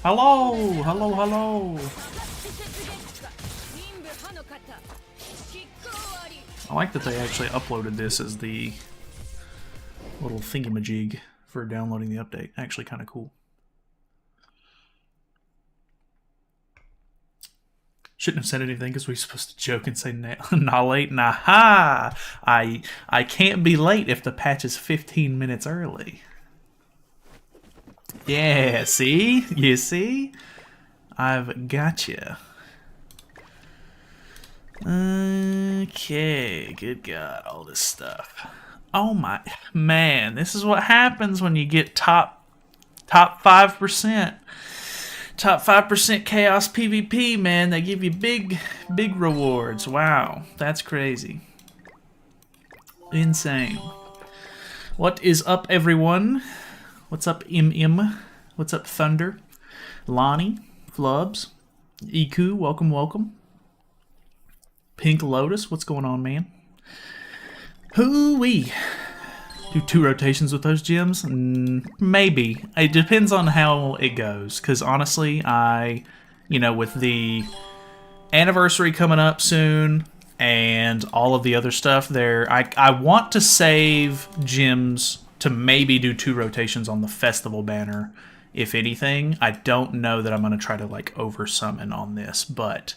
Hello, hello, hello. I like that they actually uploaded this as the little thingamajig for downloading the update. Actually kind of cool. Shouldn't have said anything because we were supposed to joke and say not late. Nah, ha! I can't be late if the patch is 15 minutes early. Yeah, see? You see? I've got you. Okay, good God, all this stuff. Oh my, man, this is what happens when you get top 5%. Top 5% Chaos PvP, man. They give you big rewards. Wow, that's crazy. Insane. What is up, everyone? What's up, MM? What's up, Thunder? Lonnie, Flubs, Iku, welcome, welcome. Pink Lotus, what's going on, man? Hoo-wee. Do 2 rotations with those gems? Maybe. It depends on how it goes. Because honestly, with the anniversary coming up soon and all of the other stuff there, I want to save gems to maybe do 2 rotations on the festival banner, if anything. I don't know that I'm going to try to like over summon on this, but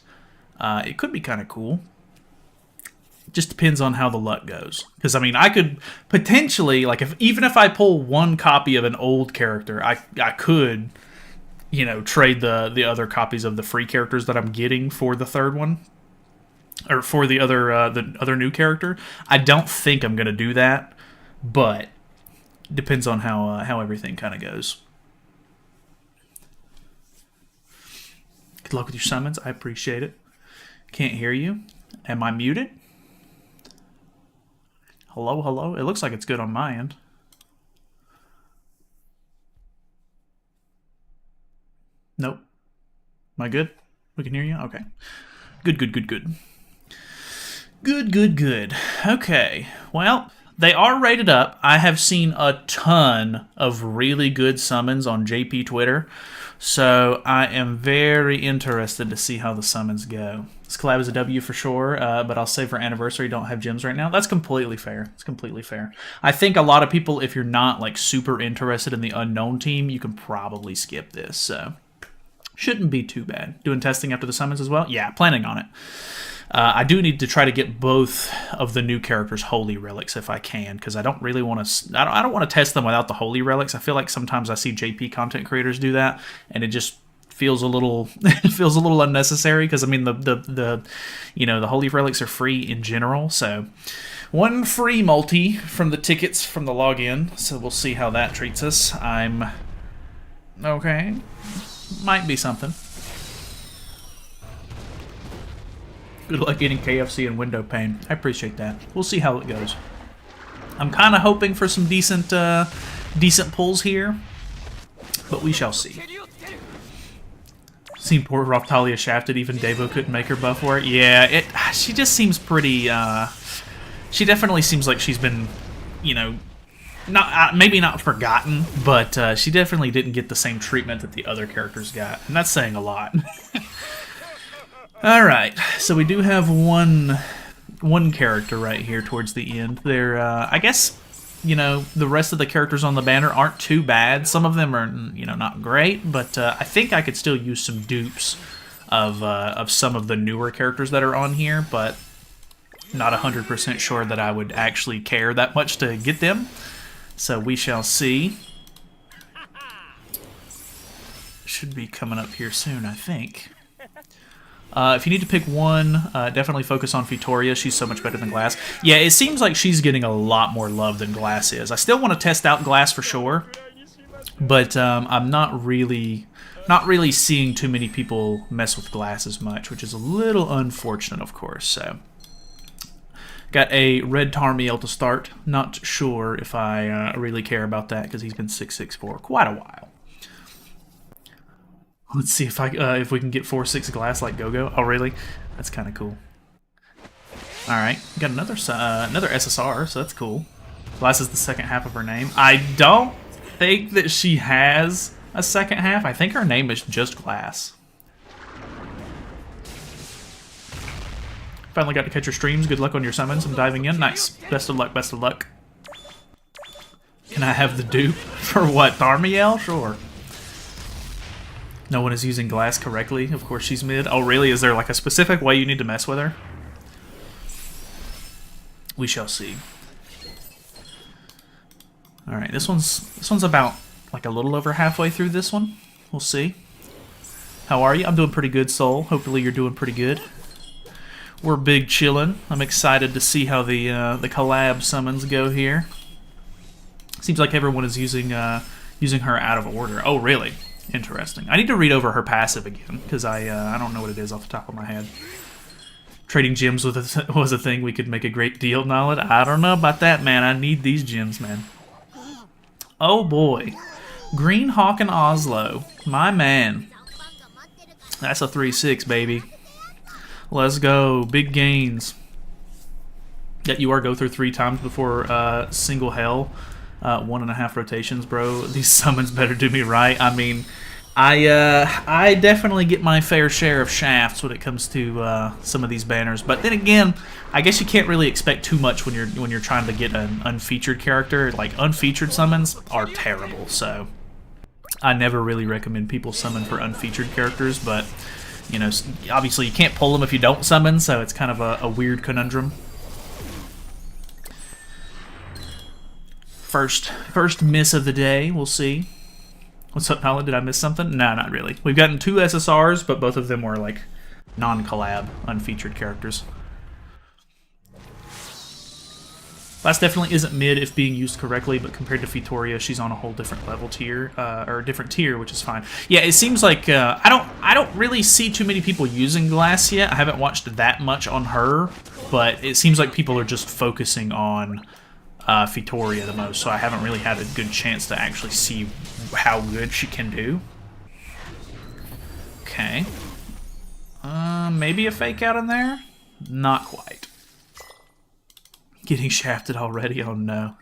it could be kind of cool. Just depends on how the luck goes. Because, I mean, I could potentially, like, even if I pull 1 copy of an old character, I could, trade the other copies of the free characters that I'm getting for the 3rd one. Or for the other new character. I don't think I'm going to do that, but depends on how everything kind of goes. Good luck with your summons. I appreciate it. Can't hear you. Am I muted? Hello, hello? It looks like it's good on my end. Nope. Am I good? We can hear you? Okay. Good. Good. Okay. Well, they are rated up. I have seen a ton of really good summons on JP Twitter, so I am very interested to see how the summons go. This collab is a W for sure, but I'll say for anniversary, don't have gems right now. That's completely fair. It's completely fair. I think a lot of people, if you're not like super interested in the unknown team, you can probably skip this. So shouldn't be too bad. Doing testing after the summons as well? Yeah, planning on it. I do need to try to get both of the new characters' holy relics if I can, because I don't really want to. I don't want to test them without the holy relics. I feel like sometimes I see JP content creators do that, and it just feels a little unnecessary. Because I mean the holy relics are free in general, so 1 free multi from the tickets from the login. So we'll see how that treats us. I'm okay. Might be something. Good luck getting KFC and window pane. I appreciate that. We'll see how it goes. I'm kind of hoping for some decent pulls here, but we shall see. Seen poor Raftalia shafted. Even Devo couldn't make her buff for it. Yeah, she just seems pretty. She definitely seems like she's been, maybe not forgotten, but she definitely didn't get the same treatment that the other characters got, and that's saying a lot. Alright, so we do have one character right here towards the end. They're, I guess, the rest of the characters on the banner aren't too bad. Some of them are, not great, but I think I could still use some dupes of some of the newer characters that are on here, but not 100% sure that I would actually care that much to get them. So we shall see. Should be coming up here soon, I think. If you need to pick one, definitely focus on Fitoria. She's so much better than Glass. Yeah, it seems like she's getting a lot more love than Glass is. I still want to test out Glass for sure, but I'm not really seeing too many people mess with Glass as much, which is a little unfortunate, of course. So, got a red Tarmiel to start. Not sure if I really care about that because he's been 6/6 for quite a while. Let's see if we can get 4/6 Glass like Go-Go. Oh, really? That's kind of cool. All right, got another SSR, so that's cool. Glass is the second half of her name. I don't think that she has a second half. I think her name is just Glass. Finally got to catch your streams. Good luck on your summons. I'm diving in. Nice. Best of luck, best of luck. Can I have the dupe for what? Tharmiel? Sure. No one is using Glass correctly. Of course she's mid. Oh, really? Is there like a specific way you need to mess with her? We shall see. Alright, this one's about like a little over halfway through this one. We'll see. How are you? I'm doing pretty good, Soul. Hopefully you're doing pretty good. We're big chillin'. I'm excited to see how the collab summons go here. Seems like everyone is using her out of order. Oh, really? Interesting. I need to read over her passive again, because I don't know what it is off the top of my head. Trading gems was a thing we could make a great deal, Knowledge. I don't know about that, man. I need these gems, man. Oh, boy. Green Hawk and Oslo. My man. That's a 3-6, baby. Let's go. Big gains. Yet you are go through 3 times before single hell. 1.5 rotations, bro. These summons better do me right. I mean, I definitely get my fair share of shafts when it comes to some of these banners. But then again, I guess you can't really expect too much when you're trying to get an unfeatured character. Like, unfeatured summons are terrible, so I never really recommend people summon for unfeatured characters. But you know, obviously you can't pull them if you don't summon, so it's kind of a weird conundrum. First miss of the day, we'll see. What's up, Nala? Did I miss something? No, not really. We've gotten 2 SSRs, but both of them were like non-collab, unfeatured characters. Glass definitely isn't mid if being used correctly, but compared to Fitoria, she's on a whole different level tier, or a different tier, which is fine. Yeah, it seems like I don't really see too many people using Glass yet. I haven't watched that much on her, but it seems like people are just focusing on Fitoria the most, so I haven't really had a good chance to actually see how good she can do. Okay. Maybe a fake out in there? Not quite. Getting shafted already? Oh no.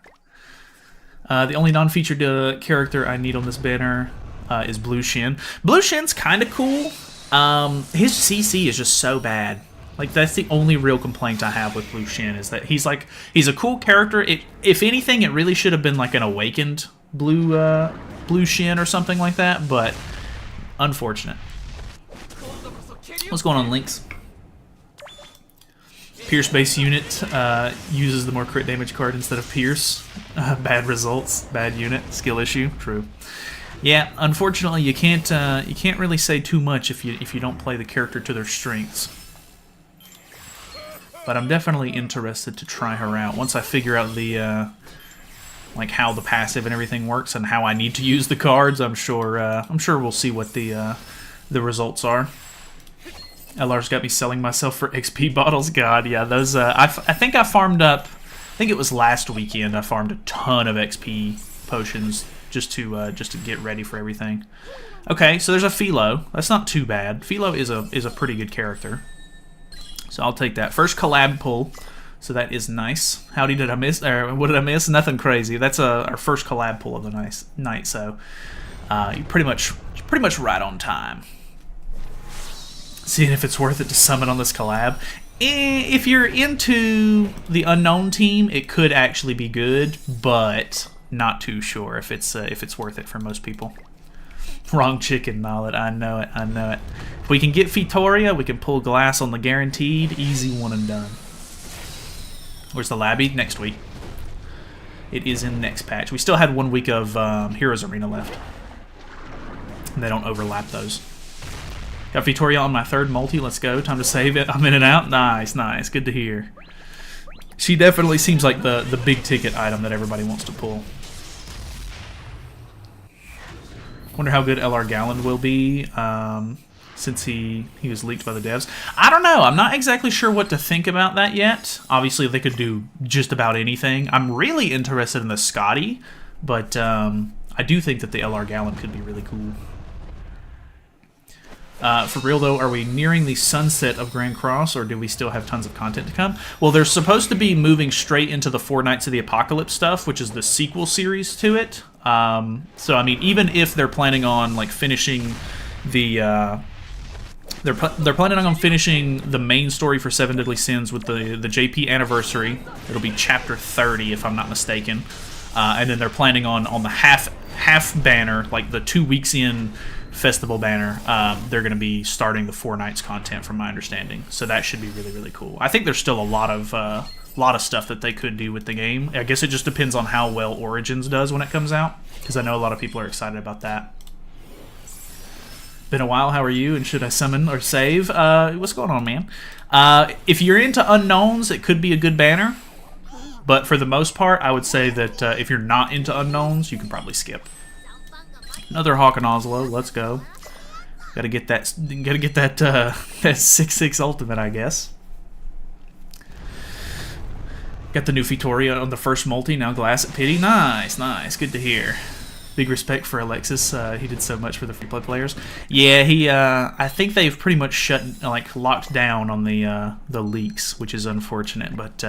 The only non-featured character I need on this banner is Blue Shin. Blue Shin's kind of cool. His CC is just so bad. Like, that's the only real complaint I have with Blue Shin, is that he's a cool character. If anything, it really should have been like an awakened Blue Shin or something like that, but unfortunate. What's going on, Lynx? Pierce base unit uses the more crit damage card instead of Pierce. Bad results, bad unit, skill issue. True. Yeah, unfortunately, you can't really say too much if you don't play the character to their strengths. But I'm definitely interested to try her out once I figure out the like how the passive and everything works and how I need to use the cards. I'm sure we'll see what the results are. LR's got me selling myself for XP bottles. God, yeah, those. I think I farmed up. I think it was last weekend. I farmed a ton of XP potions just to get ready for everything. Okay, so there's a Philo. That's not too bad. Philo is a pretty good character. So I'll take that. First collab pull, so that is nice. Howdy, did I miss? Or what did I miss? Nothing crazy. That's our first collab pull of the night. So you're pretty much right on time. Seeing if it's worth it to summon on this collab. If you're into the unknown team, it could actually be good, but not too sure if it's worth it for most people. Wrong chicken, Mallet. I know it. I know it. If we can get Fitoria, we can pull Glass on the guaranteed. Easy one and done. Where's the Labby? Next week. It is in next patch. We still had 1 week of Heroes Arena left. And they don't overlap those. Got Fitoria on my 3rd multi. Let's go. Time to save it. I'm in and out. Nice, nice. Good to hear. She definitely seems like the big ticket item that everybody wants to pull. Wonder how good LR Galland will be since he was leaked by the devs. I don't know. I'm not exactly sure what to think about that yet. Obviously, they could do just about anything. I'm really interested in the Scotty, but I do think that the LR Galland could be really cool. For real though, are we nearing the sunset of Grand Cross, or do we still have tons of content to come? Well, they're supposed to be moving straight into the Four Knights of the Apocalypse stuff, which is the sequel series to it. So I mean, even if they're planning on like finishing the they're planning on finishing the main story for Seven Deadly Sins with the JP anniversary. It'll be chapter 30 if I'm not mistaken, and then they're planning on the half banner, like the 2 weeks in festival banner. They're going to be starting the Four Knights content, from my understanding. So that should be really, really cool. I think there's still a lot of stuff that they could do with the game. I guess it just depends on how well Origins does when it comes out, because I know a lot of people are excited about that. Been a while, how are you? And should I summon or save? What's going on, man? If you're into unknowns, it could be a good banner. But for the most part, I would say that if you're not into unknowns, you can probably skip. Another Hawk and Oslo, let's go. Gotta get that that 6/6 ultimate, I guess. Got the new Fitoria on the first multi, now Glass at Pity. Nice, nice, good to hear. Big respect for Alexis. He did so much for the free play players. Yeah, he. I think they've pretty much locked down on the leaks, which is unfortunate. But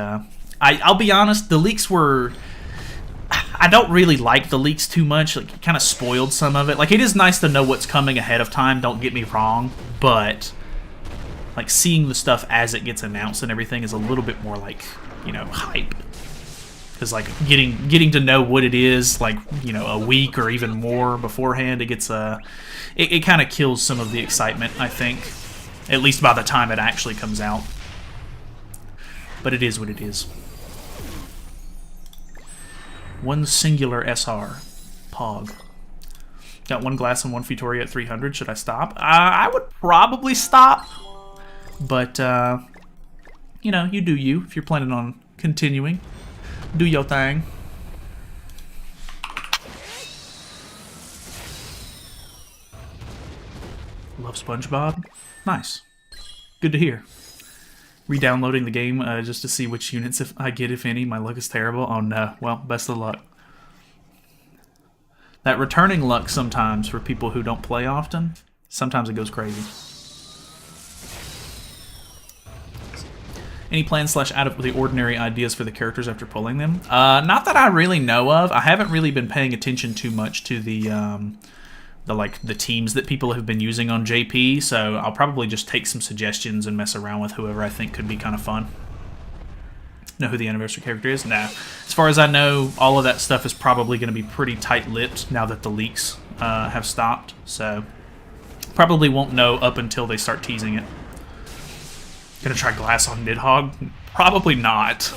I'll be honest, the leaks were. I don't really like the leaks too much. Like, it kind of spoiled some of it. Like, it is nice to know what's coming ahead of time. Don't get me wrong, but like seeing the stuff as it gets announced and everything is a little bit more like, you know, hype. Because like getting to know what it is, like, you know, a week or even more beforehand, it gets it kind of kills some of the excitement, I think, at least by the time it actually comes out. But it is what it is. One singular SR, Pog. Got one Glass and one Fitoria at 300. Should I stop? I would probably stop, but you know, you do you. If you're planning on continuing, do your thing. Love SpongeBob. Nice. Good to hear. Re-downloading the game just to see which units I get, if any. My luck is terrible. Oh no. Well, best of luck. That returning luck sometimes for people who don't play often, sometimes it goes crazy. Any plans / out of the ordinary ideas for the characters after pulling them? Not that I really know of. I haven't really been paying attention too much to the teams that people have been using on JP, so I'll probably just take some suggestions and mess around with whoever I think could be kind of fun. Know who the anniversary character is? Nah. As far as I know, all of that stuff is probably going to be pretty tight-lipped now that the leaks have stopped, so probably won't know up until they start teasing it. Gonna try Glass on Nidhogg? Probably not.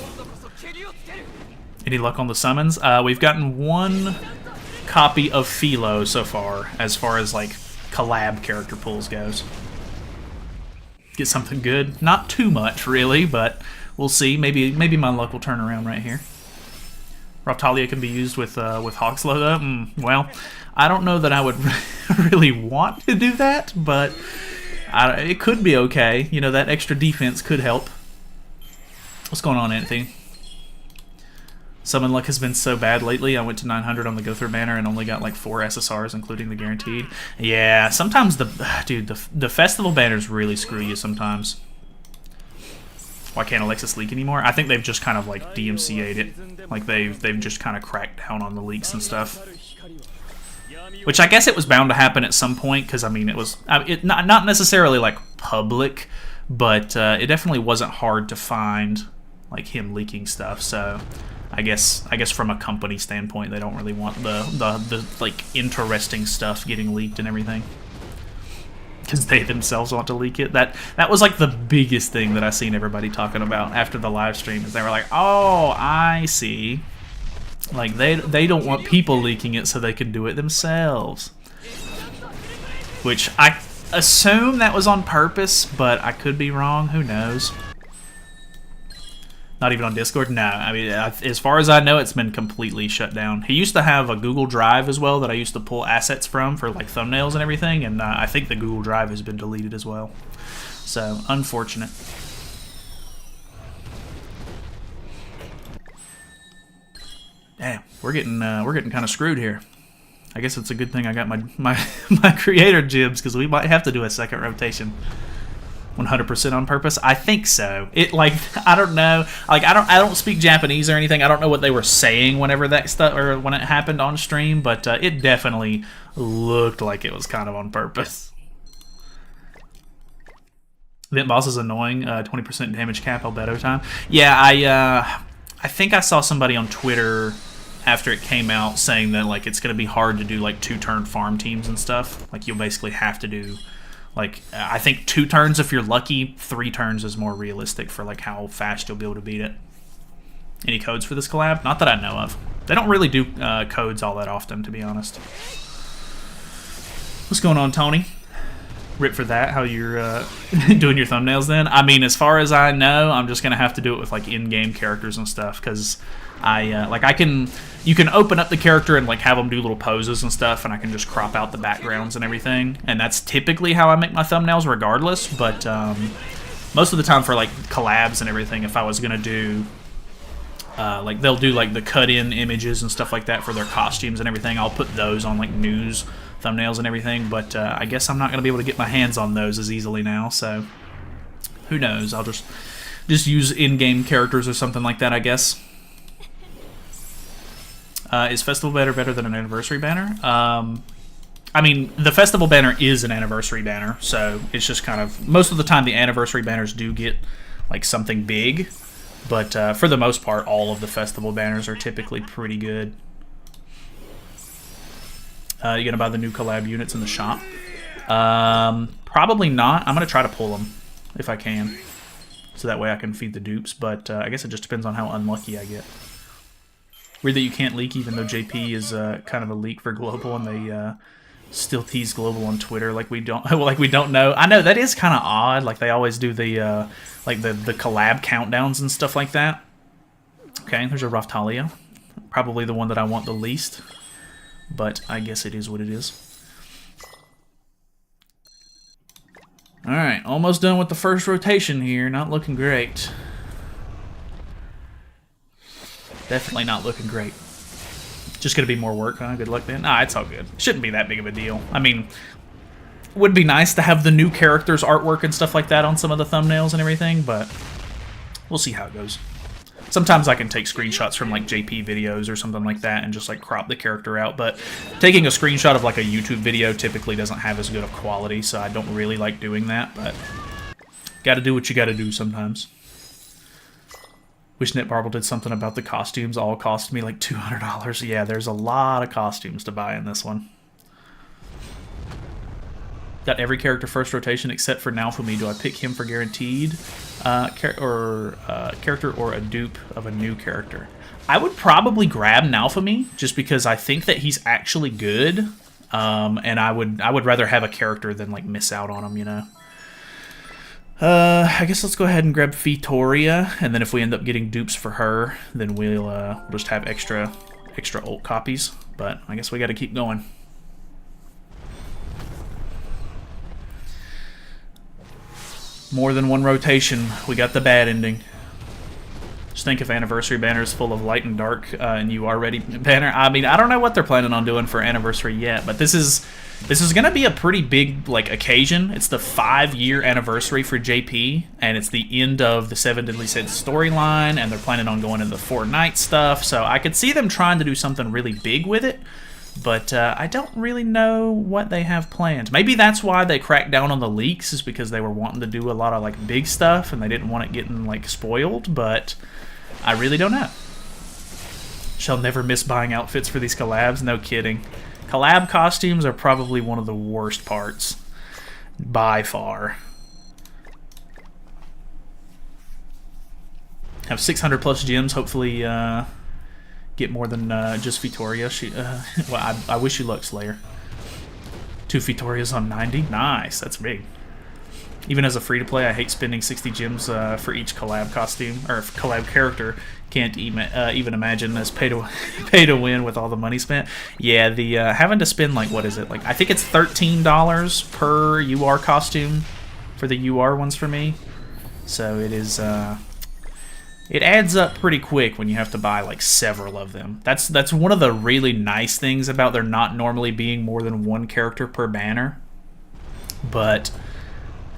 Any luck on the summons? We've gotten one copy of Philo so far as like collab character pulls goes. Get something good. Not too much really, but we'll see. Maybe my luck will turn around right here. Raptalia can be used with Hawkslow though. Well, I don't know that I would really want to do that, but it could be okay. You know, that extra defense could help. What's going on, Anthony? Summon luck has been so bad lately. I went to 900 on the Go Through banner and only got like 4 SSRs, including the guaranteed. Yeah, sometimes the festival banners really screw you sometimes. Why can't Alexis leak anymore? I think they've just kind of like DMCA'd it. Like they've just kind of cracked down on the leaks and stuff. Which I guess it was bound to happen at some point, because I mean it was not necessarily like public, but it definitely wasn't hard to find like him leaking stuff. So I guess from a company standpoint, they don't really want the like interesting stuff getting leaked and everything, because they themselves want to leak it. That was like the biggest thing that I seen everybody talking about after the live stream, is they were like, oh, I see. Like, they don't want people leaking it so they can do it themselves. Which, I assume that was on purpose, but I could be wrong. Who knows? Not even on Discord? No. I mean, as far as I know, it's been completely shut down. He used to have a Google Drive as well that I used to pull assets from for, like, thumbnails and everything, and I think the Google Drive has been deleted as well. So, unfortunate. Damn, we're getting kind of screwed here. I guess it's a good thing I got my creator gems, because we might have to do a second rotation. 100% on purpose? I think so. It, like, I don't know. Like, I don't speak Japanese or anything. I don't know what they were saying whenever that stuff, or when it happened on stream, but it definitely looked like it was kind of on purpose. Event boss is annoying. 20% damage cap, Albedo time. Yeah, I think I saw somebody on Twitter after it came out saying that, like, it's going to be hard to do, like, 2-turn farm teams and stuff. Like, you'll basically have to do, like, I think 2 turns if you're lucky. 3 turns is more realistic for, like, how fast you'll be able to beat it. Any codes for this collab? Not that I know of. They don't really do codes all that often, to be honest. What's going on, Tony? Rip for that, how you're doing your thumbnails then? I mean, as far as I know, I'm just going to have to do it with, like, in-game characters and stuff, because you can open up the character and, like, have them do little poses and stuff, and I can just crop out the backgrounds and everything, and that's typically how I make my thumbnails regardless, but most of the time for, like, collabs and everything, if I was going to do, like, they'll do, like, the cut-in images and stuff like that for their costumes and everything, I'll put those on, like, news thumbnails and everything, but I guess I'm not going to be able to get my hands on those as easily now, so who knows, I'll just use in-game characters or something like that, I guess. Is festival banner better than an anniversary banner? I mean, the festival banner is an anniversary banner, so it's just kind of, most of the time the anniversary banners do get, like, something big, but for the most part, all of the festival banners are typically pretty good. You gonna buy the new collab units in the shop? Probably not. I'm gonna try to pull them if I can, so that way I can feed the dupes, but I guess it just depends on how unlucky I get. Weird that you can't leak, even though JP is kind of a leak for Global, and they still tease Global on Twitter like we don't like we don't know. I know that is kind of odd. Like, they always do the like the collab countdowns and stuff like that. Okay, there's a Raftalia, probably the one that I want the least, but I guess it is what it is. All right, almost done with the first rotation here. Not looking great. Definitely not looking great. Just gonna be more work, huh? Good luck then. Nah, it's all good. Shouldn't be that big of a deal. I mean, would be nice to have the new characters' artwork and stuff like that on some of the thumbnails and everything, but we'll see how it goes. Sometimes I can take screenshots from, like, JP videos or something like that and just, like, crop the character out, but taking a screenshot of, like, a YouTube video typically doesn't have as good of quality, so I don't really like doing that, but gotta do what you gotta do sometimes. Wish Netmarble did something about the costumes. All cost me like $200. Yeah, there's a lot of costumes to buy in this one. Got every character first rotation except for Naofumi. Do I pick him for guaranteed character or a dupe of a new character? I would probably grab Naofumi just because I think that he's actually good, and I would rather have a character than, like, miss out on him, you know. I guess let's go ahead and grab Fitoria, and then if we end up getting dupes for her, then we'll just have extra ult copies. But I guess we got to keep going. More than one rotation. We got the bad ending. Just think if anniversary banner is full of light and dark, and you are ready banner. I mean, I don't know what they're planning on doing for anniversary yet, but this is going to be a pretty big, like, occasion. It's the 5-year anniversary for JP, and it's the end of the 7 Deadly Sins storyline, and they're planning on going into the Fortnite stuff, so I could see them trying to do something really big with it, but I don't really know what they have planned. Maybe that's why they cracked down on the leaks, is because they were wanting to do a lot of, like, big stuff, and they didn't want it getting, like, spoiled, but I really don't know. Shall never miss buying outfits for these collabs. No kidding. Collab costumes are probably one of the worst parts, by far. Have 600 plus gems. Hopefully, get more than just Fitoria. Well, I wish you luck, Slayer. 2 Fitorias on 90. Nice. That's big. Even as a free-to-play, I hate spending 60 gems for each collab costume, or collab character. Can't even imagine as pay to win with all the money spent. Yeah, the having to spend, like, what is it? Like, I think it's $13 per UR costume for the UR ones for me. So it is It adds up pretty quick when you have to buy like several of them. That's one of the really nice things about there not normally being more than one character per banner. But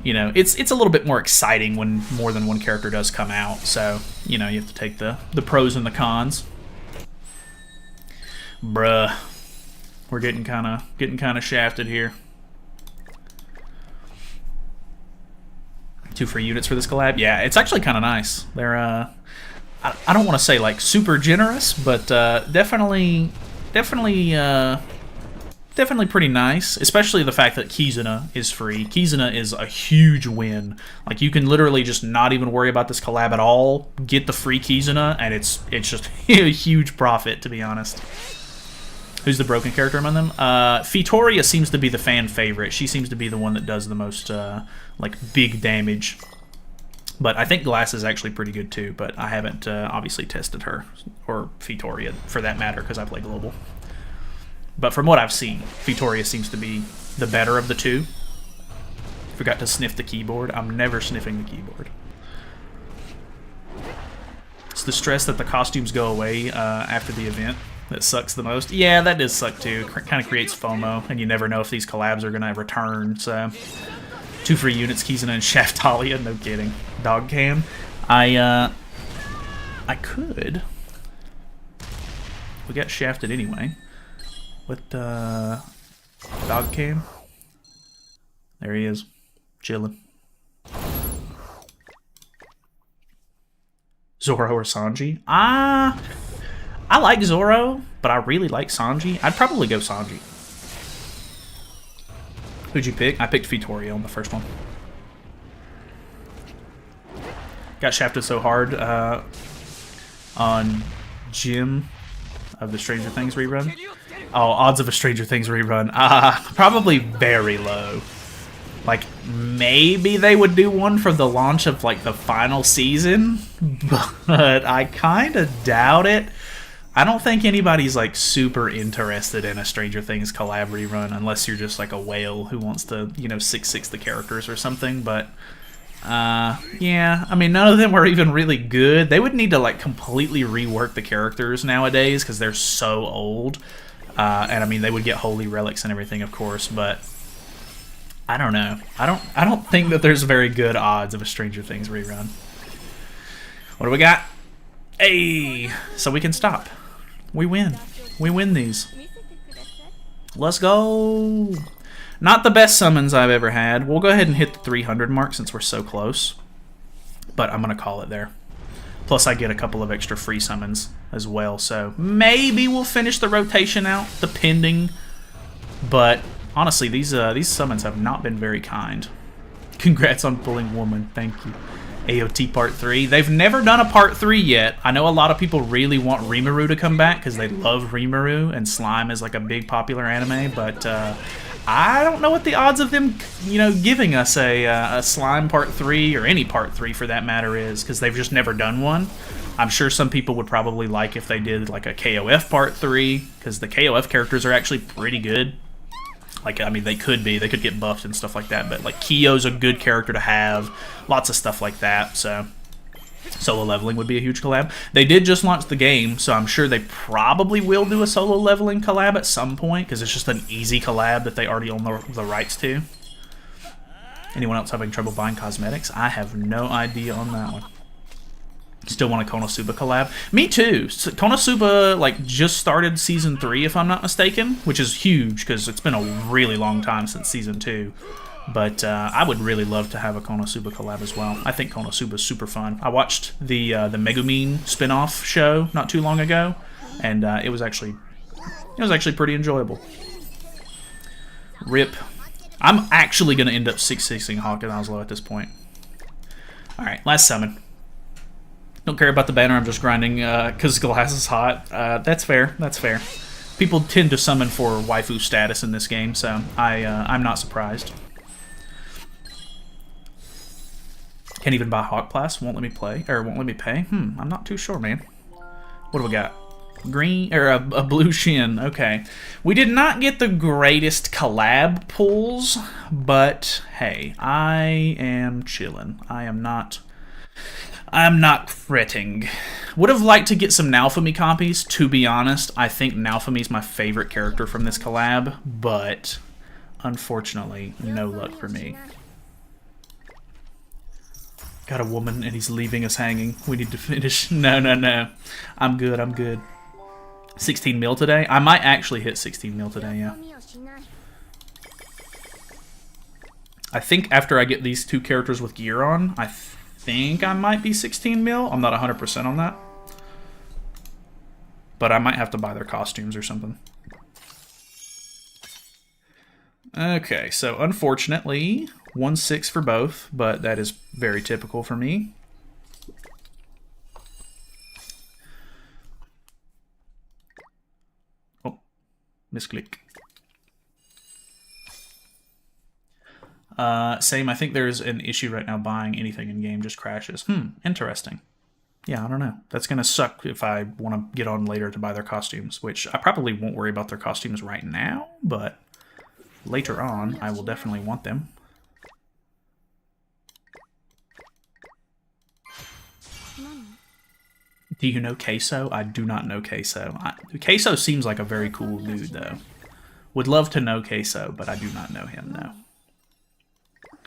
you know, it's a little bit more exciting when more than one character does come out. So, you know, you have to take the pros and the cons. Bruh. We're getting kind of shafted here. 2 free units for this collab. Yeah, it's actually kind of nice. They're I don't want to say like super generous, but definitely pretty nice. Especially the fact that Kizuna is free. Kizuna is a huge win. Like you can literally just not even worry about this collab at all. Get the free Kizuna, and it's just a huge profit, to be honest. Who's the broken character among them? Fitoria seems to be the fan favorite. She seems to be the one that does the most like big damage. But I think Glass is actually pretty good too. But I haven't obviously tested her or Fitoria for that matter because I play global. But from what I've seen, Fitoria seems to be the better of the two. Forgot to sniff the keyboard. I'm never sniffing the keyboard. It's the stress that the costumes go away after the event that sucks the most. Yeah, that does suck too. Kind of creates FOMO, and you never know if these collabs are going to return. So, 2 free units, Kizuna and Shaftalia. No kidding. Dog cam. I could. We got shafted anyway. What dog cam? There he is, chilling. Zoro or Sanji? I like Zoro, but I really like Sanji. I'd probably go Sanji. Who'd you pick? I picked Fitoria on the first one. Got shafted so hard on Jim of the Stranger Things rerun. Oh, odds of a Stranger Things rerun. Probably very low. Like, maybe they would do one for the launch of, like, the final season, but I kind of doubt it. I don't think anybody's, like, super interested in a Stranger Things collab rerun, unless you're just, like, a whale who wants to, you know, 6-6 the characters or something, but, yeah, I mean, none of them were even really good. They would need to, like, completely rework the characters nowadays, because they're so old, and, I mean, they would get holy relics and everything, of course, but I don't know. I don't think that there's very good odds of a Stranger Things rerun. What do we got? Hey, so we can stop. We win. We win these. Let's go. Not the best summons I've ever had. We'll go ahead and hit the 300 mark since we're so close. But I'm going to call it there. Plus I get a couple of extra free summons as well. So maybe we'll finish the rotation out, depending. But honestly, these summons have not been very kind. Congrats on pulling Woman. Thank you. AOT Part 3. They've never done a Part 3 yet. I know a lot of people really want Rimuru to come back because they love Rimuru, and Slime is like a big popular anime, but I don't know what the odds of them, you know, giving us a Slime Part 3, or any Part 3 for that matter, is, because they've just never done one. I'm sure some people would probably like if they did like a KOF Part 3, because the KOF characters are actually pretty good. Like, I mean, they could get buffed and stuff like that, but, like, Kyo's a good character to have, lots of stuff like that, so solo leveling would be a huge collab. They did just launch the game, so I'm sure they probably will do a solo leveling collab at some point, because it's just an easy collab that they already own the rights to. Anyone else having trouble buying cosmetics? I have no idea on that one. Still want a Konosuba collab? Me too. So Konosuba, like, just started Season 3, if I'm not mistaken, which is huge, because it's been a really long time since Season 2. But I would really love to have a Konosuba collab as well. I think Konosuba's super fun. I watched the Megumin spin-off show not too long ago, and it was actually pretty enjoyable. Rip. I'm actually going to end up 6-6ing Hawk and Oslo at this point. Alright, last summon. Don't care about the banner, I'm just grinding because Glass is hot. That's fair, that's fair. People tend to summon for waifu status in this game, so I'm not surprised. Can't even buy Hawk Blast, won't let me play, or won't let me pay? I'm not too sure, man. What do we got? Green, or a blue Shin, okay. We did not get the greatest collab pulls, but hey, I am chilling. I am not I'm not fretting. Would have liked to get some Naofumi copies, to be honest. I think Naofumi's my favorite character from this collab, but unfortunately, no luck for me. Got a woman and he's leaving us hanging. We need to finish. No, no, no. I'm good, I'm good. 16 mil today? I might actually hit 16 mil today, yeah. I think after I get these two characters with gear on, I think I might be 16 mil. I'm not 100% on that. But I might have to buy their costumes or something. Okay, so unfortunately, 1-6 for both, but that is very typical for me. Oh, misclick. Same, I think there's an issue right now buying anything in-game just crashes. Interesting. Yeah, I don't know. That's going to suck if I want to get on later to buy their costumes, which I probably won't worry about their costumes right now, but later on, I will definitely want them. Do you know Queso? I do not know Queso. Queso seems like a very cool dude, though. Would love to know Queso, but I do not know him, no.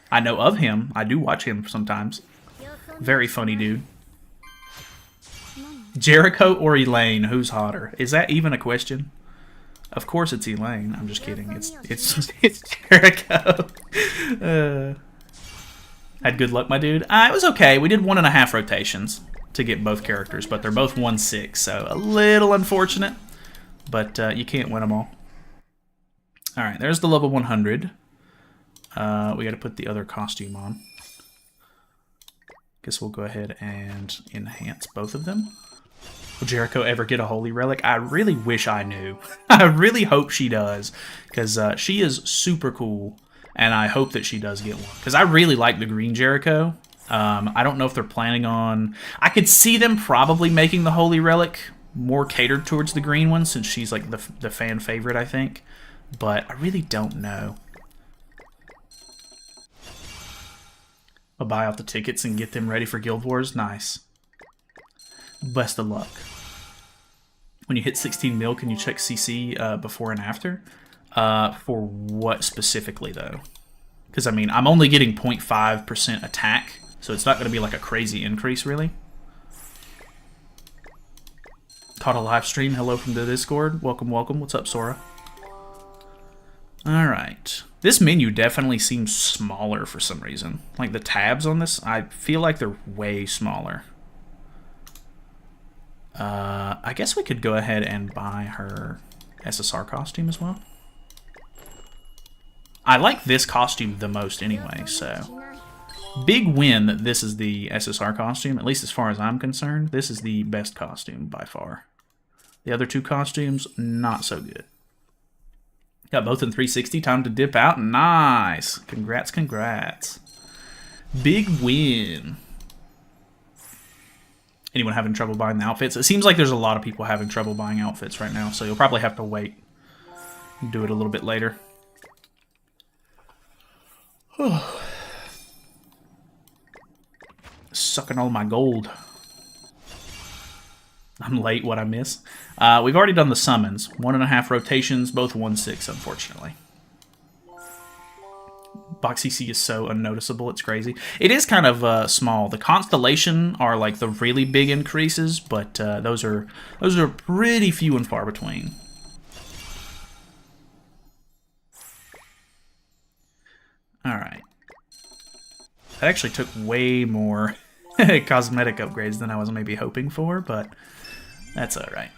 I know of him. I do watch him sometimes. Very funny dude. Jericho or Elaine? Who's hotter? Is that even a question? Of course it's Elaine. I'm just kidding. It's Jericho. Had good luck, my dude. It was okay. We did 1.5 rotations to get both characters, but they're both 1-6, so a little unfortunate. But you can't win them all. All right, there's the level 100. We got to put the other costume on. Guess we'll go ahead and enhance both of them. Will Jericho ever get a holy relic? I really wish I knew. I really hope she does, because she is super cool, and I hope that she does get one. Because I really like the green Jericho. I don't know if they're planning on... I could see them probably making the holy relic more catered towards the green one, since she's like the fan favorite, I think. But I really don't know. I'll buy out the tickets and get them ready for Guild Wars. Nice. Best of luck. When you hit 16 mil, can you check CC before and after? For what specifically, though? Because, I mean, I'm only getting 0.5% attack, so it's not going to be like a crazy increase, really. Caught a live stream. Hello from the Discord. Welcome, welcome. What's up, Sora? Alright. This menu definitely seems smaller for some reason. Like, the tabs on this, I feel like they're way smaller. I guess we could go ahead and buy her SSR costume as well. I like this costume the most anyway, so... Big win that this is the SSR costume, at least as far as I'm concerned. This is the best costume by far. The other two costumes, not so good. Got both in 360, time to dip out. Nice. Congrats, congrats. Big win. Anyone having trouble buying the outfits? It seems like there's a lot of people having trouble buying outfits right now, so you'll probably have to wait and do it a little bit later. Sucking all my gold. I'm late, what I miss? We've already done the summons. 1.5 rotations, both 1-6, unfortunately. Box CC is so unnoticeable, it's crazy. It is kind of small. The Constellation are like the really big increases, but those are pretty few and far between. Alright. That actually took way more cosmetic upgrades than I was maybe hoping for, but that's alright.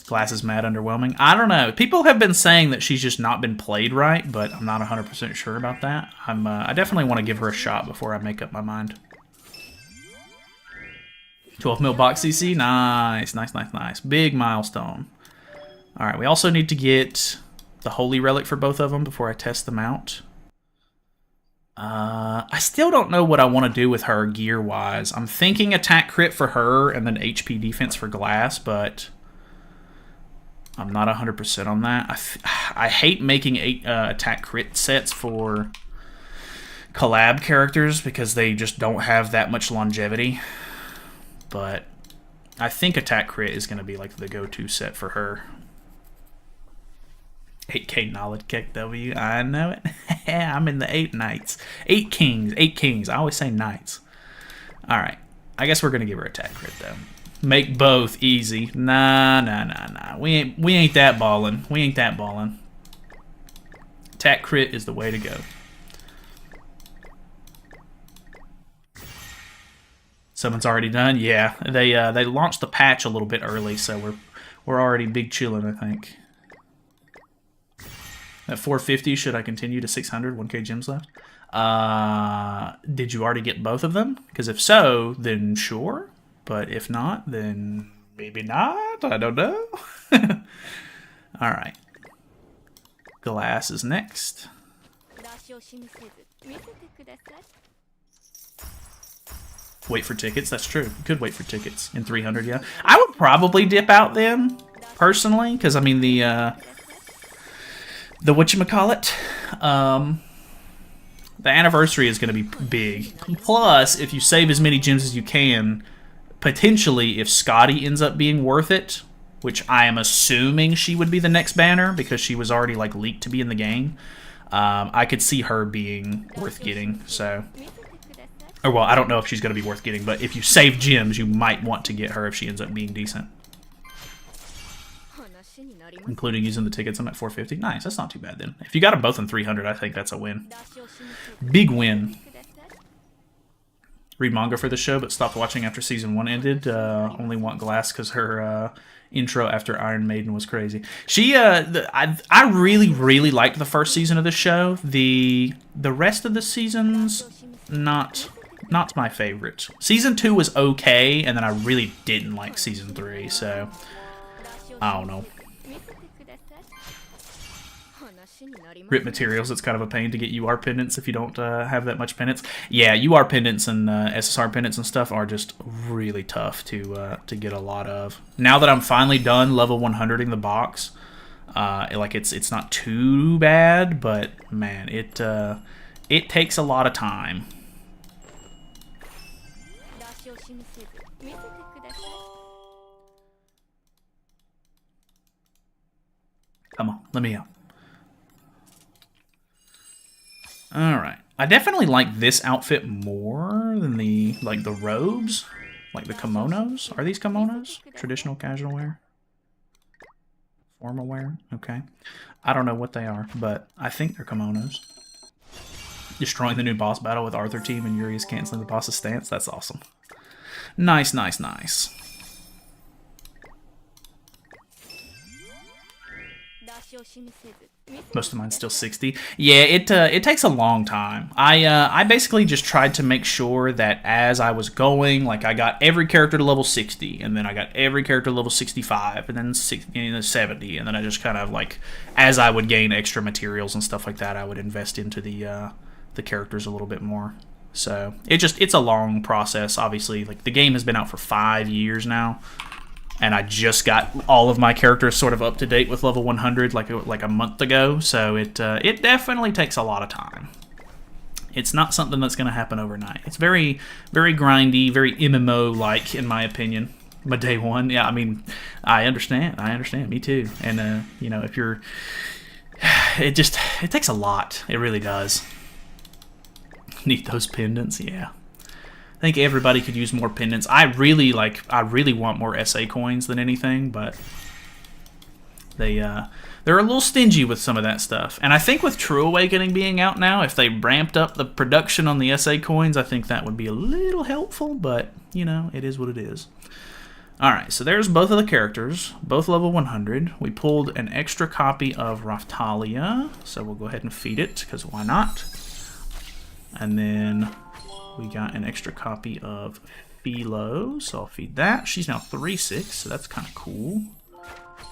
Glass is mad underwhelming. I don't know. People have been saying that she's just not been played right, but I'm not 100% sure about that. I definitely want to give her a shot before I make up my mind. 12 mil box CC. Nice, nice, nice, nice. Big milestone. Alright, we also need to get the Holy Relic for both of them before I test them out. I still don't know what I want to do with her gear-wise. I'm thinking attack crit for her and then HP defense for Glass, but I'm not 100% on that. I hate making attack crit sets for collab characters because they just don't have that much longevity. But I think Attack Crit is going to be like the go-to set for her. 8K knowledge kick W. I know it. I'm in the 8 knights. 8 kings. 8 kings. I always say knights. Alright. I guess we're going to give her Attack Crit, though. Make both easy. Nah. We ain't that ballin'. We ain't that ballin'. Attack Crit is the way to go. Someone's already done? Yeah. They launched the patch a little bit early, so we're already big chillin', I think. At 450, should I continue to 600? 1k gems left. Did you already get both of them? Because if so, then sure. But if not, then maybe not. I don't know. Alright. Glass is next. Wait for tickets. That's true. You could wait for tickets in 300, yeah. I would probably dip out then, personally. Because, I mean, the whatchamacallit, the anniversary is going to be big. Plus, if you save as many gems as you can, potentially if Scotty ends up being worth it, which I am assuming she would be the next banner because she was already like leaked to be in the game, I could see her being worth getting. So, or well, I don't know if she's going to be worth getting, but if you save gems, you might want to get her if she ends up being decent. Including using the tickets, I'm at 450. Nice, that's not too bad then. If you got them both in 300, I think that's a win. Big win. Read manga for the show, but stopped watching after season 1 ended. Only want Glass because her intro after Iron Maiden was crazy. She, I really liked the first season of the show. The rest of the seasons, not my favorite. Season 2 was okay, and then I really didn't like season 3, so I don't know. Rip materials, it's kind of a pain to get UR pendants if you don't have that much pendants. Yeah, UR pendants and SSR pendants and stuff are just really tough to get a lot of. Now that I'm finally done level 100ing the box, like it's not too bad, but man, it takes a lot of time. Come on, let me out. Alright. I definitely like this outfit more than the robes. Like the kimonos. Are these kimonos? Traditional casual wear? Formal wear? Okay. I don't know what they are, but I think they're kimonos. Destroying the new boss battle with Arthur team and Yuri is canceling the boss's stance. That's awesome. Nice, nice, nice. Most of mine's still 60. Yeah, it takes a long time. I basically just tried to make sure that as I was going, like I got every character to level 60, and then I got every character to level 65, and then 70, and then I just kind of like, as I would gain extra materials and stuff like that, I would invest into the characters a little bit more. So it's a long process. Obviously, like the game has been out for 5 years now. And I just got all of my characters sort of up to date with level 100 like a month ago, so it definitely takes a lot of time. It's not something that's going to happen overnight. It's very, very grindy, very MMO-like, in my opinion. My day one, yeah, I mean, I understand, me too. And, you know, if you're... It takes a lot. It really does. Need those pendants, yeah. I think everybody could use more pendants. I really want more SA coins than anything, but they're a little stingy with some of that stuff. And I think with True Awakening being out now, if they ramped up the production on the SA coins, I think that would be a little helpful, but you know, it is what it is. Alright, so there's both of the characters, both level 100. We pulled an extra copy of Raftalia, so we'll go ahead and feed it, because why not? And then we got an extra copy of Philo, so I'll feed that. She's now 3/6, so that's kind of cool.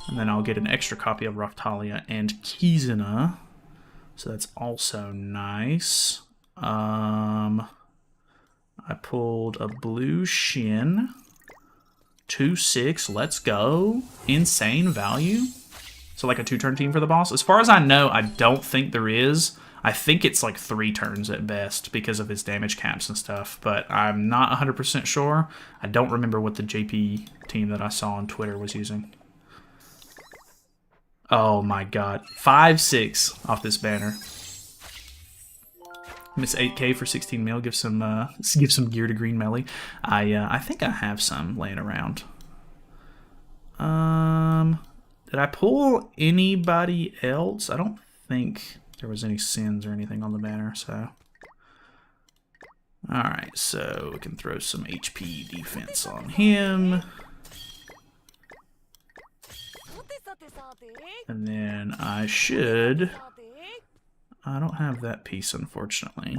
And then I'll get an extra copy of Raftalia and Kizuna, so that's also nice. I pulled a blue Shin, 2/6, let's go. Insane value. So like a 2-turn team for the boss. As far as I know, I don't think there is I think it's like 3 turns at best because of his damage caps and stuff, but I'm not 100% sure. I don't remember what the JP team that I saw on Twitter was using. Oh my god. 5-6 off this banner. Miss 8k for 16 mil. Give some gear to Green Melly. I think I have some laying around. Did I pull anybody else? I don't think there was any sins or anything on the banner, so. Alright, so we can throw some HP defense on him. And then I should... I don't have that piece, unfortunately.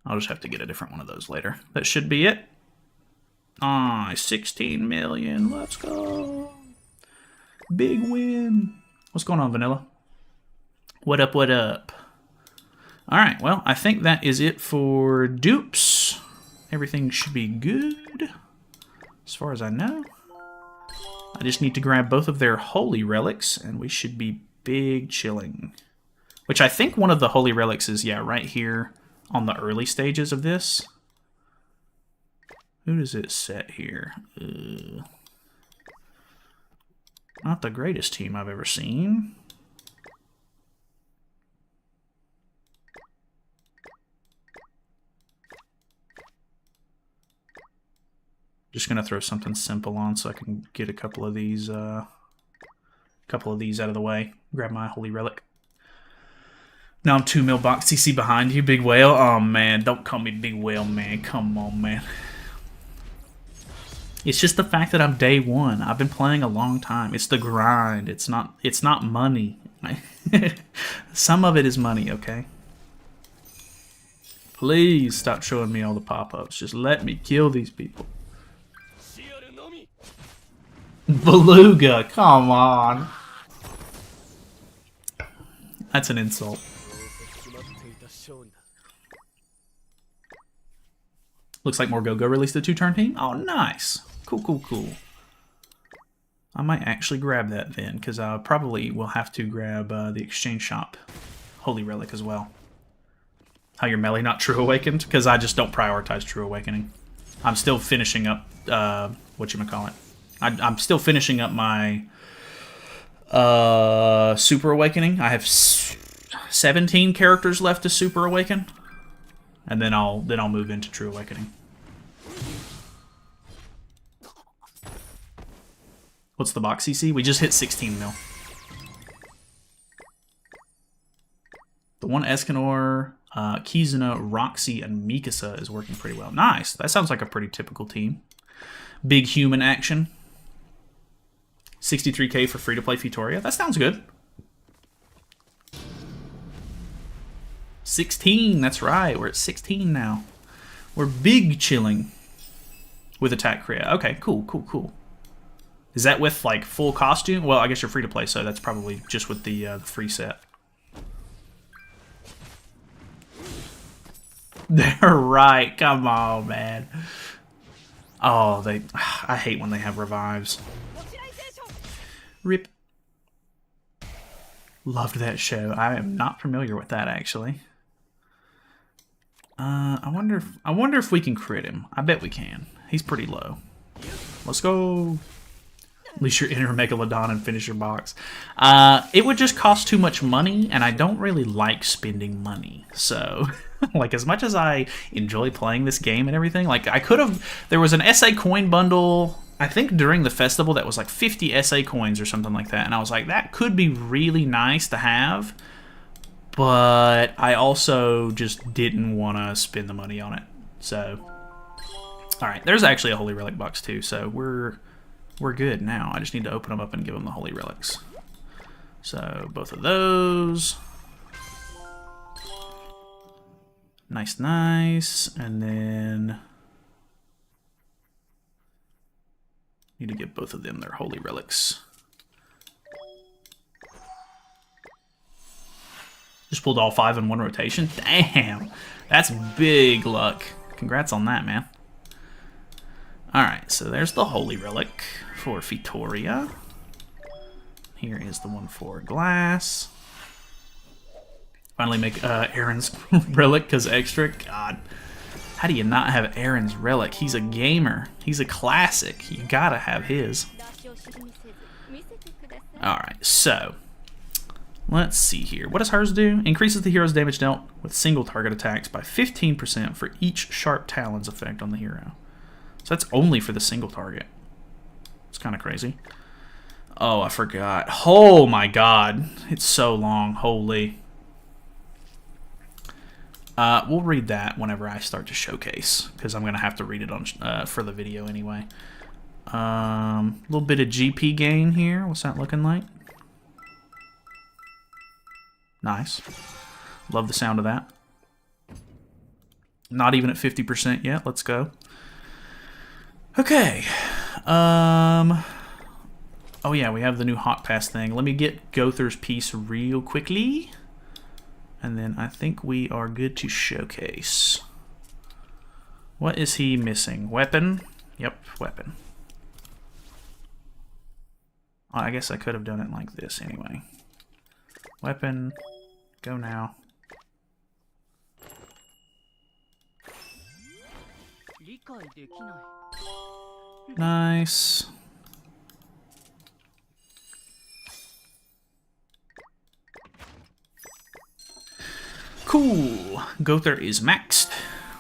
I'll just have to get a different one of those later. That should be it. Ah, 16 million. Let's go. Big win. What's going on, Vanilla? What up, what up? Alright, well, I think that is it for dupes. Everything should be good, as far as I know. I just need to grab both of their holy relics, and we should be big chilling. Which I think one of the holy relics is, yeah, right here on the early stages of this. Who does it set here? Not the greatest team I've ever seen. Just gonna throw something simple on so I can get a couple of these out of the way. Grab my holy relic. Now I'm 2 mil box CC behind you, Big Whale. Oh man, don't call me Big Whale, man. Come on, man. It's just the fact that I'm day 1. I've been playing a long time. It's the grind. It's not money. Some of it is money, okay? Please stop showing me all the pop-ups. Just let me kill these people. Beluga, come on. That's an insult. Looks like more Go-Go released a 2-turn team. Oh, nice. Cool, cool, cool. I might actually grab that then, because I probably will have to grab the Exchange Shop Holy Relic as well. How your melee not True Awakened? Because I just don't prioritize True Awakening. I'm still finishing up, whatchamacallit. I'm still finishing up my Super Awakening. I have 17 characters left to Super Awaken. And then I'll move into True Awakening. What's the box CC? We just hit 16 mil. The one Escanor, Kizuna, Roxy, and Mikasa is working pretty well. Nice. That sounds like a pretty typical team. Big human action. 63k for free-to-play Fitoria. That sounds good. 16, that's right. We're at 16 now. We're big chilling with attack crit. Okay, cool, cool, cool. Is that with, like, full costume? Well, I guess you're free-to-play, so that's probably just with the free set. They're right. Come on, man. Oh, I hate when they have revives. Rip. Loved that show. I am not familiar with that, actually. I wonder if we can crit him. I bet we can. He's pretty low. Let's go. Unleash your inner Megalodon and finish your box. It would just cost too much money, and I don't really like spending money. So, like, as much as I enjoy playing this game and everything, like, I could have... There was an SA coin bundle, I think, during the festival that was like 50 SA coins or something like that, and I was like, that could be really nice to have, but I also just didn't want to spend the money on it. So, alright, there's actually a Holy Relic box too, so we're good now. I just need to open them up and give them the Holy Relics. So, both of those. Nice, nice. And then... need to give both of them their Holy Relics. Just pulled all 5 in one rotation? Damn! That's big luck. Congrats on that, man. Alright, so there's the Holy Relic for Fitoria. Here is the one for Glass. Finally make Aaron's Relic because extra. God, how do you not have Aaron's Relic? He's a gamer. He's a classic. You gotta have his. Alright, so let's see here. What does hers do? Increases the hero's damage dealt with single target attacks by 15% for each Sharp Talons effect on the hero. So that's only for the single target. It's kind of crazy. Oh, I forgot. Oh my god. It's so long. Holy. We'll read that whenever I start to showcase, because I'm going to have to read it on for the video anyway. A little bit of GP gain here. What's that looking like? Nice. Love the sound of that. Not even at 50% yet. Let's go. Okay. Oh yeah, we have the new Hot Pass thing. Let me get Gother's piece real quickly. And then I think we are good to showcase. What is he missing? Weapon? Yep, weapon. I guess I could have done it like this anyway. Weapon. Go now. Nice. Cool. Gother is maxed.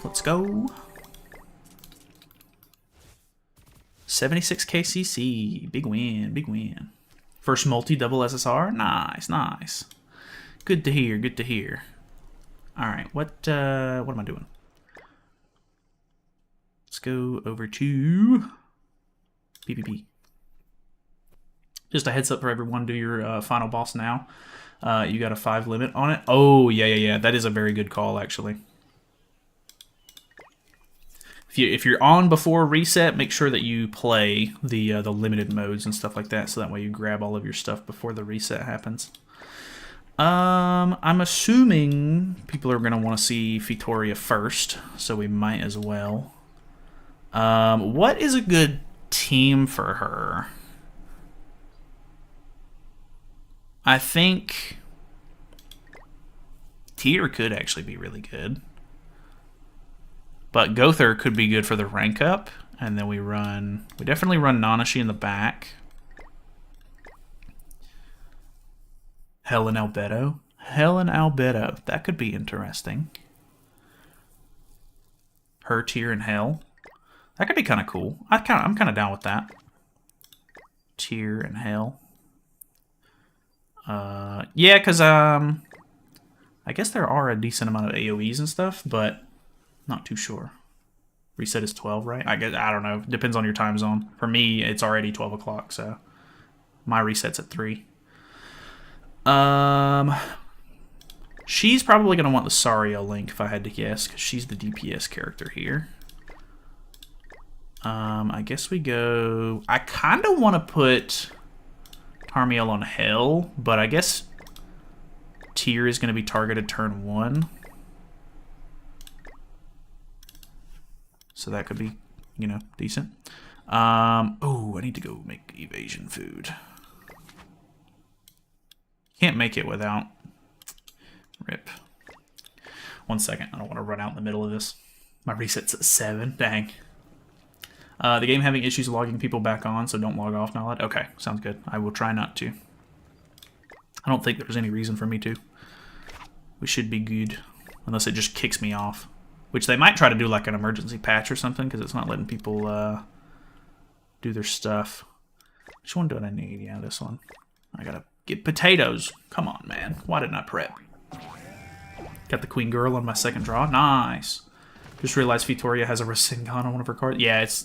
Let's go. 76 KCC. Big win. Big win. First multi-double SSR. Nice. Nice. Good to hear. Good to hear. All right. What am I doing? Let's go over to PvP. Just a heads up for everyone. Do your final boss now. You got a 5 limit on it. Oh, yeah. That is a very good call, actually. If you're on before reset, make sure that you play the limited modes and stuff like that, so that way you grab all of your stuff before the reset happens. I'm assuming people are going to want to see Fitoria first, so we might as well. What is a good team for her? I think Tyr could actually be really good. But Gother could be good for the rank up. And then we definitely run Nanashi in the back. Hell and Albedo. Hell and Albedo. That could be interesting. Her, Tyr, and Hell. That could be kind of cool. I'm kind of down with that. Tyr and Hell. Yeah, because I guess there are a decent amount of AoEs and stuff, but not too sure. Reset is 12, right? I don't know. Depends on your time zone. For me, it's already 12 o'clock, so my reset's at 3. She's probably gonna want the Sario link if I had to guess, because she's the DPS character here. I guess we go. I kind of want to put Tarmiel on Hell, but I guess Tyr is going to be targeted turn 1. So that could be, you know, decent. Oh, I need to go make evasion food. Can't make it without. Rip. 1 second. I don't want to run out in the middle of this. My reset's at 7. Dang. The game having issues logging people back on, so don't log off now. Okay, sounds good. I will try not to. I don't think there's any reason for me to. We should be good. Unless it just kicks me off. Which they might try to do like an emergency patch or something, because it's not letting people do their stuff. Which one do I need? Yeah, this one. I gotta get potatoes. Come on, man. Why didn't I prep? Got the Queen Girl on my second draw. Nice. Just realized Fitoria has a Rasengan on one of her cards. Yeah, it's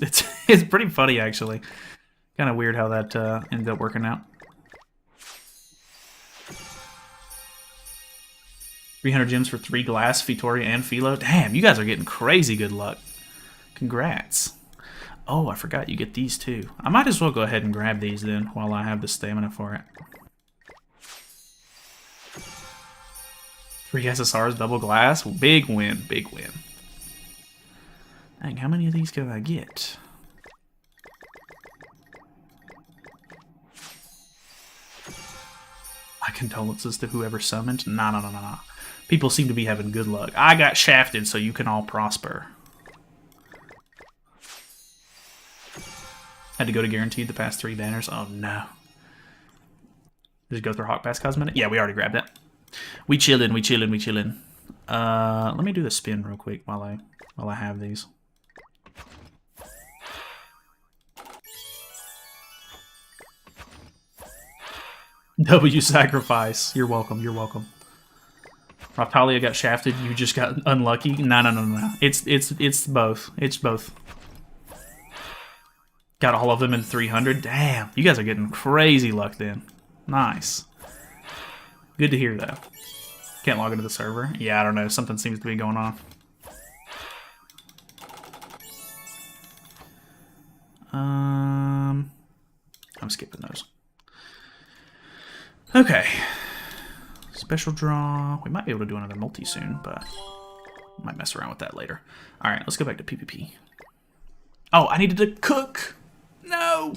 pretty funny, actually. Kind of weird how that ended up working out. 300 gems for 3 glass, Fitoria and Philo. Damn, you guys are getting crazy good luck. Congrats. Oh, I forgot you get these too. I might as well go ahead and grab these then while I have the stamina for it. 3 SSRs, double glass. Big win, big win. Dang, how many of these can I get? Condolences to whoever summoned. Nah. People seem to be having good luck. I got shafted, so you can all prosper. Had to go to guaranteed the past 3 banners. Oh, no. Did you go through Hawk Pass Cosmetic? Yeah, we already grabbed that. We chillin'. Let me do the spin real quick while I have these. W sacrifice. You're welcome. Raptalia got shafted. You just got unlucky. No. It's both. It's both. Got all of them in 300. Damn, you guys are getting crazy luck then. Nice. Good to hear though. Can't log into the server. Yeah, I don't know. Something seems to be going on. I'm skipping those. Okay. Special draw. We might be able to do another multi soon, but might mess around with that later. All right, let's go back to PvP. Oh, I needed to cook. No.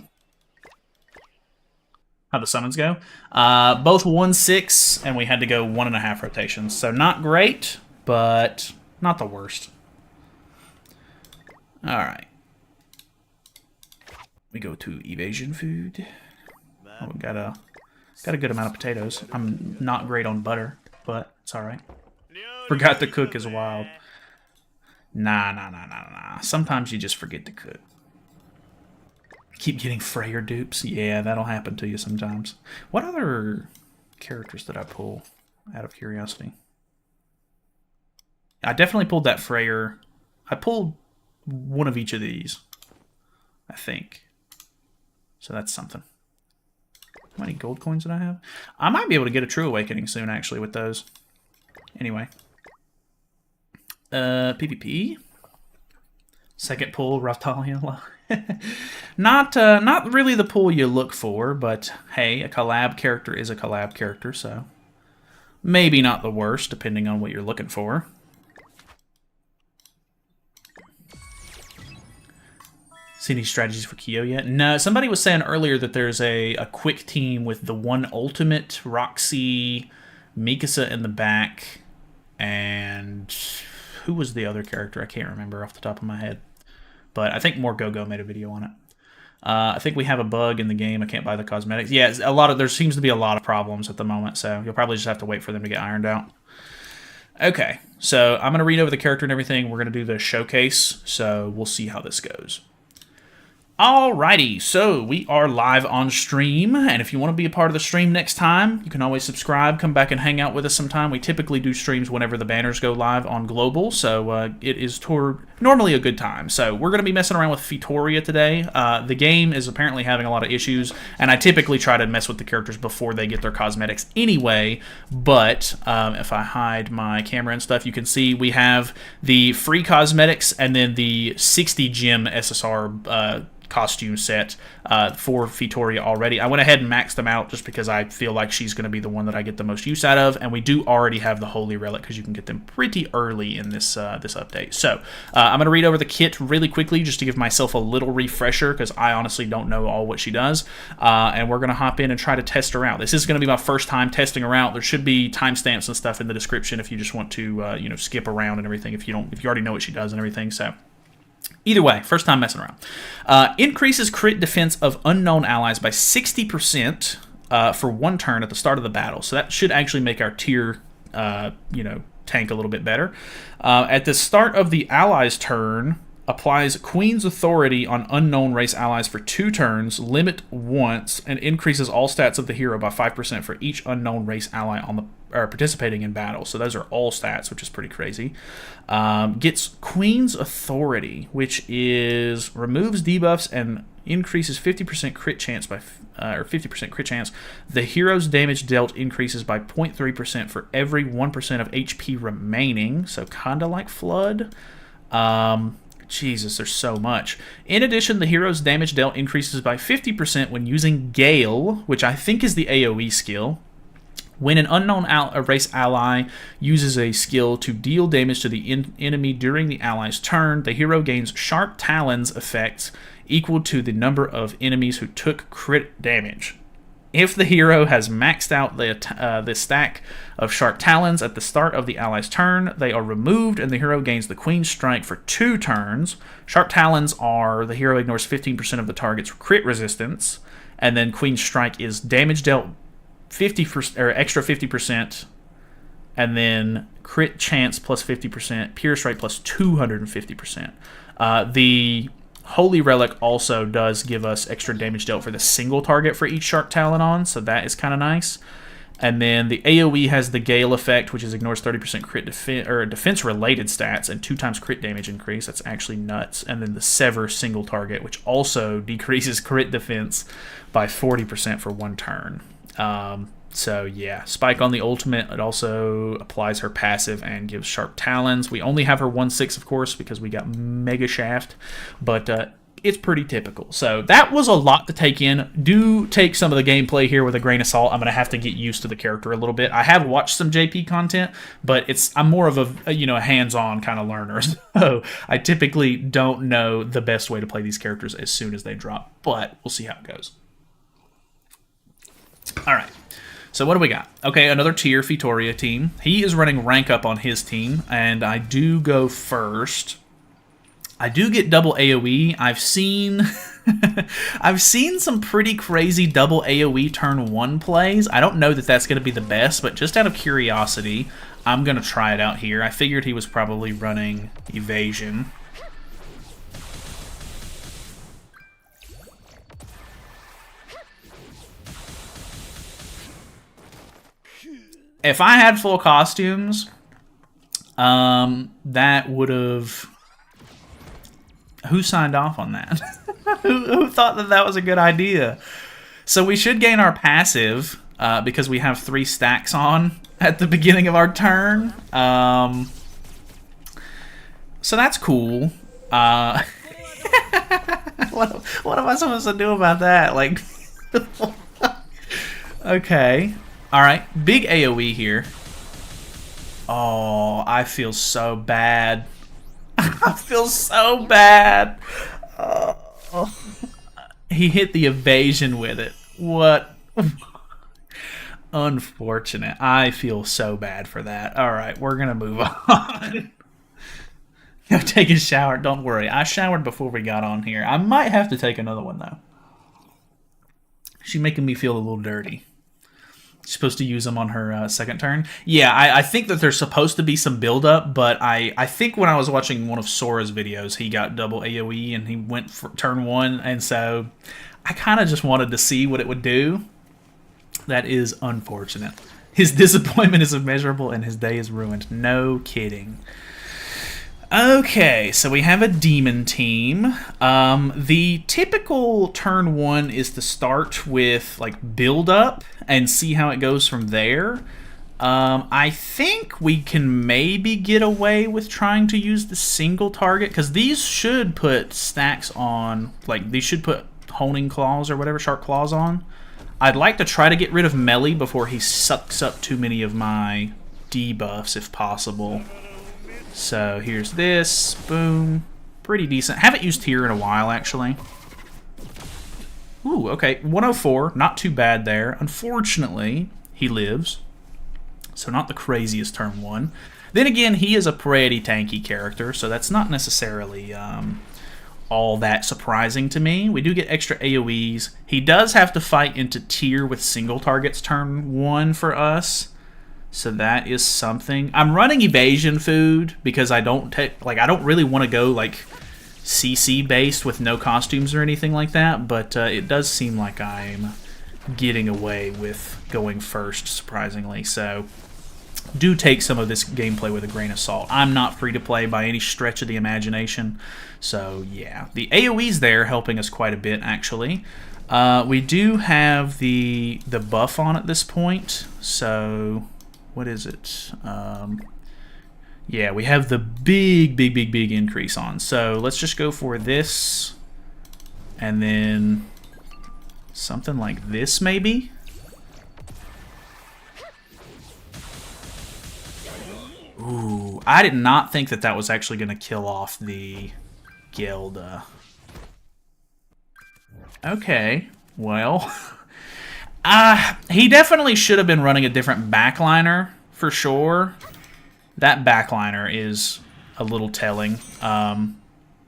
How'd the summons go? Both 1-6, and we had to go 1.5 rotations. So not great, but not the worst. All right. We go to evasion food. Oh, we got a good amount of potatoes. I'm not great on butter, but it's all right. Forgot to cook is wild. Nah. Sometimes you just forget to cook. Keep getting Freyr dupes. Yeah, that'll happen to you sometimes. What other characters did I pull out of curiosity? I definitely pulled that Freyr. I pulled one of each of these, I think. So that's something. How many gold coins did I have? I might be able to get a True Awakening soon, actually, with those. Anyway. PvP. Second pull, Raptalia. Not really the pull you look for, but hey, a collab character is a collab character, so maybe not the worst, depending on what you're looking for. See any strategies for Kyo yet? No, somebody was saying earlier that there's a quick team with the one ultimate, Roxy, Mikasa in the back, and who was the other character? I can't remember off the top of my head. But I think More Go-Go made a video on it. I think we have a bug in the game. I can't buy the cosmetics. Yeah, there seems to be a lot of problems at the moment, so you'll probably just have to wait for them to get ironed out. Okay, so I'm going to read over the character and everything. We're going to do the showcase, so we'll see how this goes. Alrighty, so we are live on stream, and if you want to be a part of the stream next time, you can always subscribe, come back and hang out with us sometime. We typically do streams whenever the banners go live on Global, so it is normally a good time. So we're going to be messing around with Fitoria today. The game is apparently having a lot of issues, and I typically try to mess with the characters before they get their cosmetics anyway, but if I hide my camera and stuff, you can see we have the free cosmetics and then the 60 gem SSR costume set for Fitoria already. I went ahead and maxed them out just because I feel like she's going to be the one that I get the most use out of, and we do already have the Holy Relic because you can get them pretty early in this this update. So I'm going to read over the kit really quickly just to give myself a little refresher because I honestly don't know all what she does, and we're going to hop in and try to test her out. This is going to be my first time testing her out. There should be timestamps and stuff in the description if you just want to skip around and everything if you already know what she does and everything. So either way, first time messing around. Increases crit defense of unknown allies by 60% for 1 turn at the start of the battle. So that should actually make our tier, tank a little bit better. At the start of the allies' turn, applies Queen's Authority on unknown race allies for 2 turns, limit once, and increases all stats of the hero by 5% for each unknown race ally on the participating in battle. So those are all stats, which is pretty crazy. Gets Queen's Authority, which is removes debuffs and increases 50% crit chance by 50% crit chance. The hero's damage dealt increases by 0.3% for every 1% of HP remaining. So kind of like Flood. Jesus, there's so much. In addition, the hero's damage dealt increases by 50% when using Gale, which I think is the AoE skill. When an unknown race ally uses a skill to deal damage to the enemy during the ally's turn, the hero gains Sharp Talons effects equal to the number of enemies who took crit damage. If the hero has maxed out the stack of Sharp Talons at the start of the ally's turn, they are removed and the hero gains the Queen's Strike for 2 turns. Sharp Talons are the hero ignores 15% of the target's crit resistance, and then Queen's Strike is damage dealt 50% or extra 50%, and then crit chance plus 50%, pierce rate plus 250%. The Holy Relic also does give us extra damage dealt for the single target for each Sharp Talon on, so that is kind of nice. And then the AoE has the Gale effect, which is ignores 30% crit defense-related stats and 2 times crit damage increase. That's actually nuts. And then the Sever single target, which also decreases crit defense by 40% for 1 turn. So yeah, Spike on the ultimate. It also applies her passive and gives Sharp Talons. We only have her 1/6, of course, because we got Mega Shaft, but it's pretty typical. So that was a lot to take in. Do take some of the gameplay here with a grain of salt. I'm going to have to get used to the character a little bit. I have watched some JP content, but I'm more of a hands-on kind of learner. So I typically don't know the best way to play these characters as soon as they drop, but we'll see how it goes. All right. So what do we got? Okay, another tier Fitoria team. He is running rank up on his team, and I do go first. I do get double AoE. I've seen I've seen some pretty crazy double AoE turn 1 plays. I don't know that that's going to be the best, but just out of curiosity, I'm going to try it out here. I figured he was probably running evasion. If I had full costumes, that would have... Who signed off on that? who thought that that was a good idea? So we should gain our passive because we have 3 stacks on at the beginning of our turn. So that's cool. What am I supposed to do about that? Like, okay. All right, big AoE here. Oh, I feel so bad. I feel so bad. Oh. He hit the evasion with it. What? Unfortunate. I feel so bad for that. All right, we're going to move on. Go take a shower. Don't worry. I showered before we got on here. I might have to take another one, though. She's making me feel a little dirty. Supposed to use them on her second turn. Yeah, I think that there's supposed to be some build-up, but I think when I was watching one of Sora's videos, he got double AoE and he went for turn 1, and so I kind of just wanted to see what it would do. That is unfortunate. His disappointment is immeasurable and his day is ruined. No kidding. Okay, so we have a demon team. The typical turn 1 is to start with like build up and see how it goes from there. I think we can maybe get away with trying to use the single target because these should put stacks on, like these should put honing claws or whatever, sharp claws on. I'd like to try to get rid of melee before he sucks up too many of my debuffs if possible. So here's this, boom, pretty decent. Haven't used here in a while, actually. Ooh, okay, 104, not too bad there. Unfortunately, he lives, so not the craziest turn 1. Then again, he is a pretty tanky character, so that's not necessarily all that surprising to me. We do get extra AoEs. He does have to fight into tier with single targets turn 1 for us. So that is something. I'm running evasion food because I don't really want to go like CC based with no costumes or anything like that, but it does seem like I'm getting away with going first, surprisingly. So do take some of this gameplay with a grain of salt. I'm not free to play by any stretch of the imagination. So yeah, the AoE's there helping us quite a bit actually. We do have the buff on at this point, so what is it? Yeah, we have the big increase on. So let's just go for this. And then something like this, maybe? Ooh, I did not think that that was actually going to kill off the Gelda. Okay, well... He definitely should have been running a different backliner, for sure. That backliner is a little telling.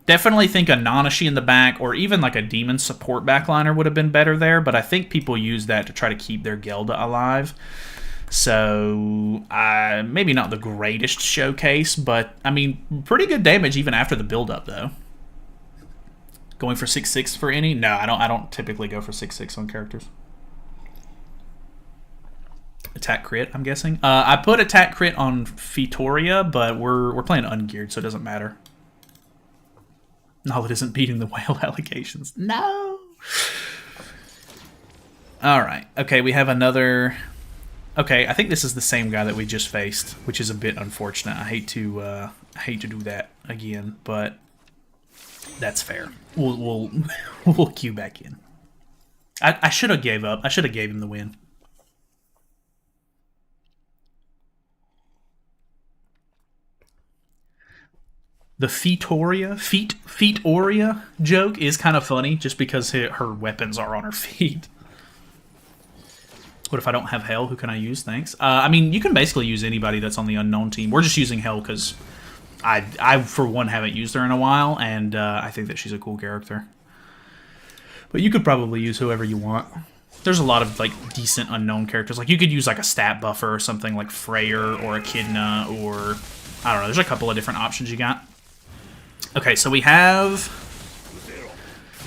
Definitely think a Nanashi in the back, or even like a Demon support backliner would have been better there, but I think people use that to try to keep their Gelda alive. So, maybe not the greatest showcase, but, I mean, pretty good damage even after the build-up, though. Going for 6/6 for any? No, I don't typically go for 6/6 on characters. Attack crit, I'm guessing. I put attack crit on Fitoria, but we're playing ungeared, so it doesn't matter. No, it isn't beating the whale allegations. No! Alright, okay, we have another... Okay, I think this is the same guy that we just faced, which is a bit unfortunate. I hate to do that again, but that's fair. We'll queue back in. I should have gave up. I should have gave him the win. The Fitoria joke is kind of funny, just because her weapons are on her feet. What if I don't have Hell? Who can I use? Thanks. I mean, you can basically use anybody that's on the unknown team. We're just using Hell because I, for one, haven't used her in a while, and I think that she's a cool character. But you could probably use whoever you want. There's a lot of, like, decent unknown characters. Like, you could use, like, a stat buffer or something like Freyr or Echidna or... I don't know. There's a couple of different options you got. Okay, so we have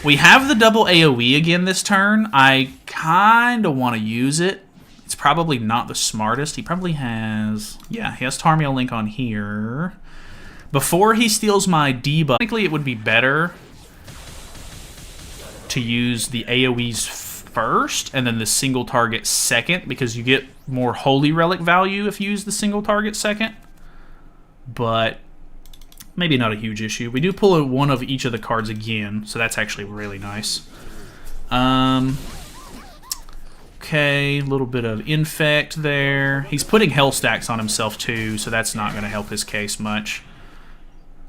the double AoE again this turn. I kind of want to use it. It's probably not the smartest. He probably has... Yeah, he has Tarmiel Link on here. Before he steals my debuff, technically it would be better to use the AoEs first and then the single target second, because you get more Holy Relic value if you use the single target second. But... maybe not a huge issue. We do pull one of each of the cards again, so that's actually really nice. Okay, a little bit of Infect there. He's putting Hell stacks on himself too, so that's not going to help his case much.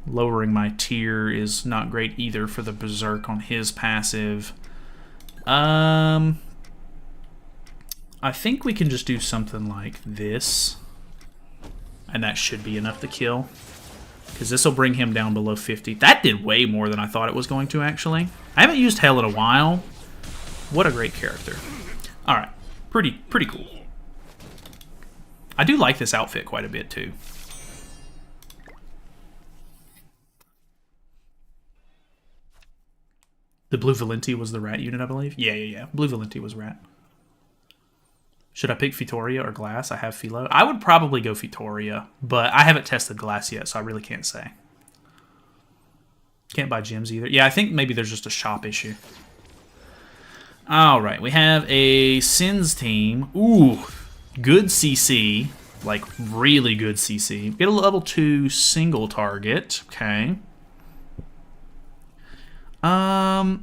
Lowering my tier is not great either for the Berserk on his passive. I think we can just do something like this, and that should be enough to kill. Because this will bring him down below 50. That did way more than I thought it was going to, actually. I haven't used Hell in a while. What a great character. Alright. Pretty cool. I do like this outfit quite a bit, too. The Blue Valenti was the rat unit, I believe? Yeah. Blue Valenti was rat. Should I pick Fitoria or Glass? I have Philo. I would probably go Fitoria, but I haven't tested Glass yet, so I really can't say. Can't buy gems either. Yeah, I think maybe there's just a shop issue. Alright, we have a Sins team. Ooh, good CC. Like, really good CC. Get a level 2 single target. Okay.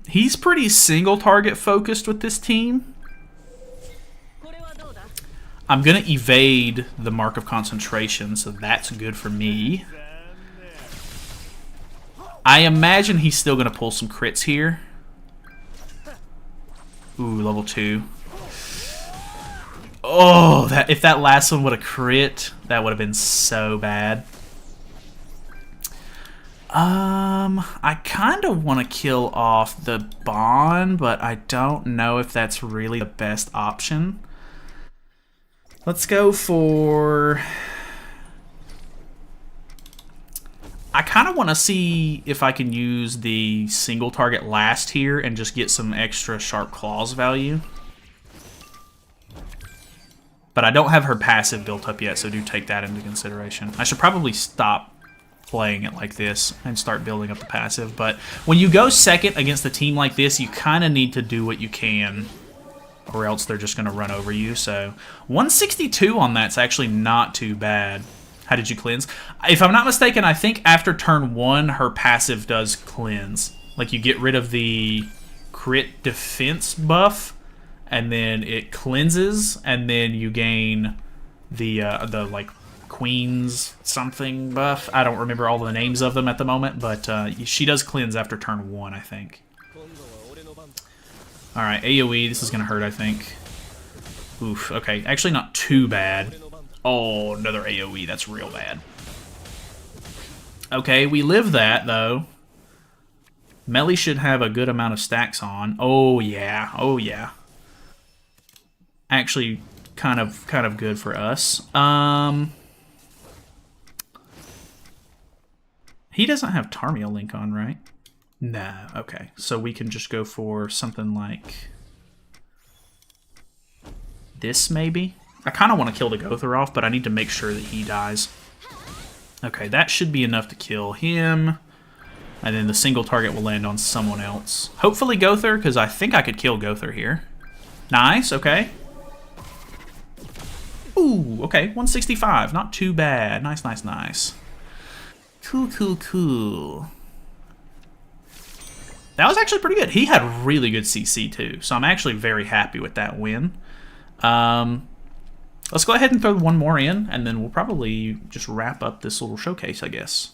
He's pretty single target focused with this team. I'm going to evade the Mark of Concentration, so that's good for me. I imagine he's still going to pull some crits here. Ooh, level 2. Oh, if that last one would have crit, that would have been so bad. I kind of want to kill off the Bond, but I don't know if that's really the best option. Let's go for... I kind of want to see if I can use the single target last here and just get some extra Sharp Claws value. But I don't have her passive built up yet, so do take that into consideration. I should probably stop playing it like this and start building up the passive. But when you go second against a team like this, you kind of need to do what you can, or else they're just going to run over you. So 162 on that's actually not too bad. How did you cleanse? If I'm not mistaken, I think after turn 1, her passive does cleanse. Like, you get rid of the crit defense buff, and then it cleanses, and then you gain the like, Queen's something buff. I don't remember all the names of them at the moment, but she does cleanse after turn 1, I think. Alright, AoE, this is going to hurt, I think. Oof, okay. Actually not too bad. Oh, another AoE. That's real bad. Okay, we live that, though. Melly should have a good amount of stacks on. Oh, yeah. Oh, yeah. Actually, kind of good for us. He doesn't have Tarmia Link on, right? No. Okay, so we can just go for something like this, maybe? I kind of want to kill the Gother off, but I need to make sure that he dies. Okay, that should be enough to kill him. And then the single target will land on someone else. Hopefully Gother, because I think I could kill Gother here. Nice, okay. Ooh, okay, 165. Not too bad. Nice, nice, nice. Cool, cool, cool. That was actually pretty good. He had really good CC, too. So I'm actually very happy with that win. Let's go ahead and throw one more in, and then we'll probably just wrap up this little showcase, I guess.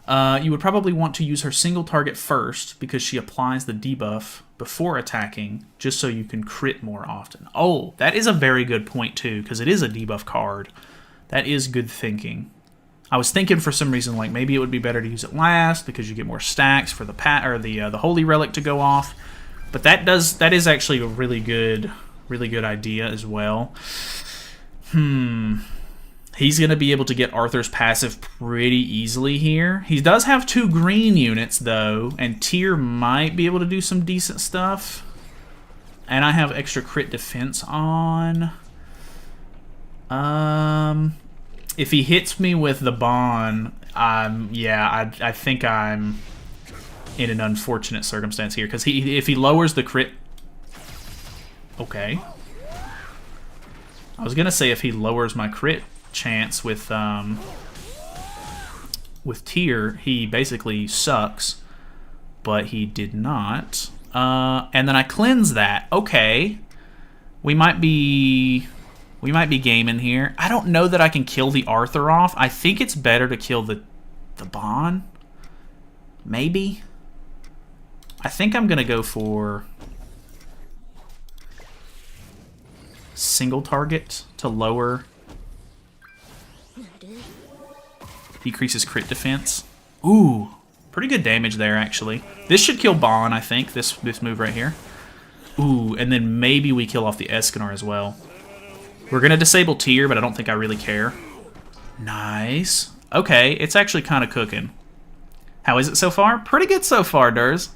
You would probably want to use her single target first because she applies the debuff before attacking, just so you can crit more often. Oh, that is a very good point too, because it is a debuff card. That is good thinking. I was thinking for some reason like maybe it would be better to use it last because you get more stacks for the holy relic to go off. But that is actually a really good idea as well. He's going to be able to get Arthur's passive pretty easily here. He does have 2 green units, though, and Tyr might be able to do some decent stuff. And I have extra crit defense on. If he hits me with the Bond, yeah, I think I'm in an unfortunate circumstance here. Because if he lowers the crit... Okay. I was going to say if he lowers my crit chance with Tyr, he basically sucks, but he did not. And then I cleanse that. Okay, we might be gaming here. I don't know that I can kill the Arthur off. I think it's better to kill the Bond. Maybe. I think I'm gonna go for single target to lower. Decreases crit defense. Ooh, pretty good damage there, actually. This should kill Bon, I think, this move right here. Ooh, and then maybe we kill off the Escanor as well. We're going to disable Tyr, but I don't think I really care. Nice. Okay, it's actually kind of cooking. How is it so far? Pretty good so far, Durs.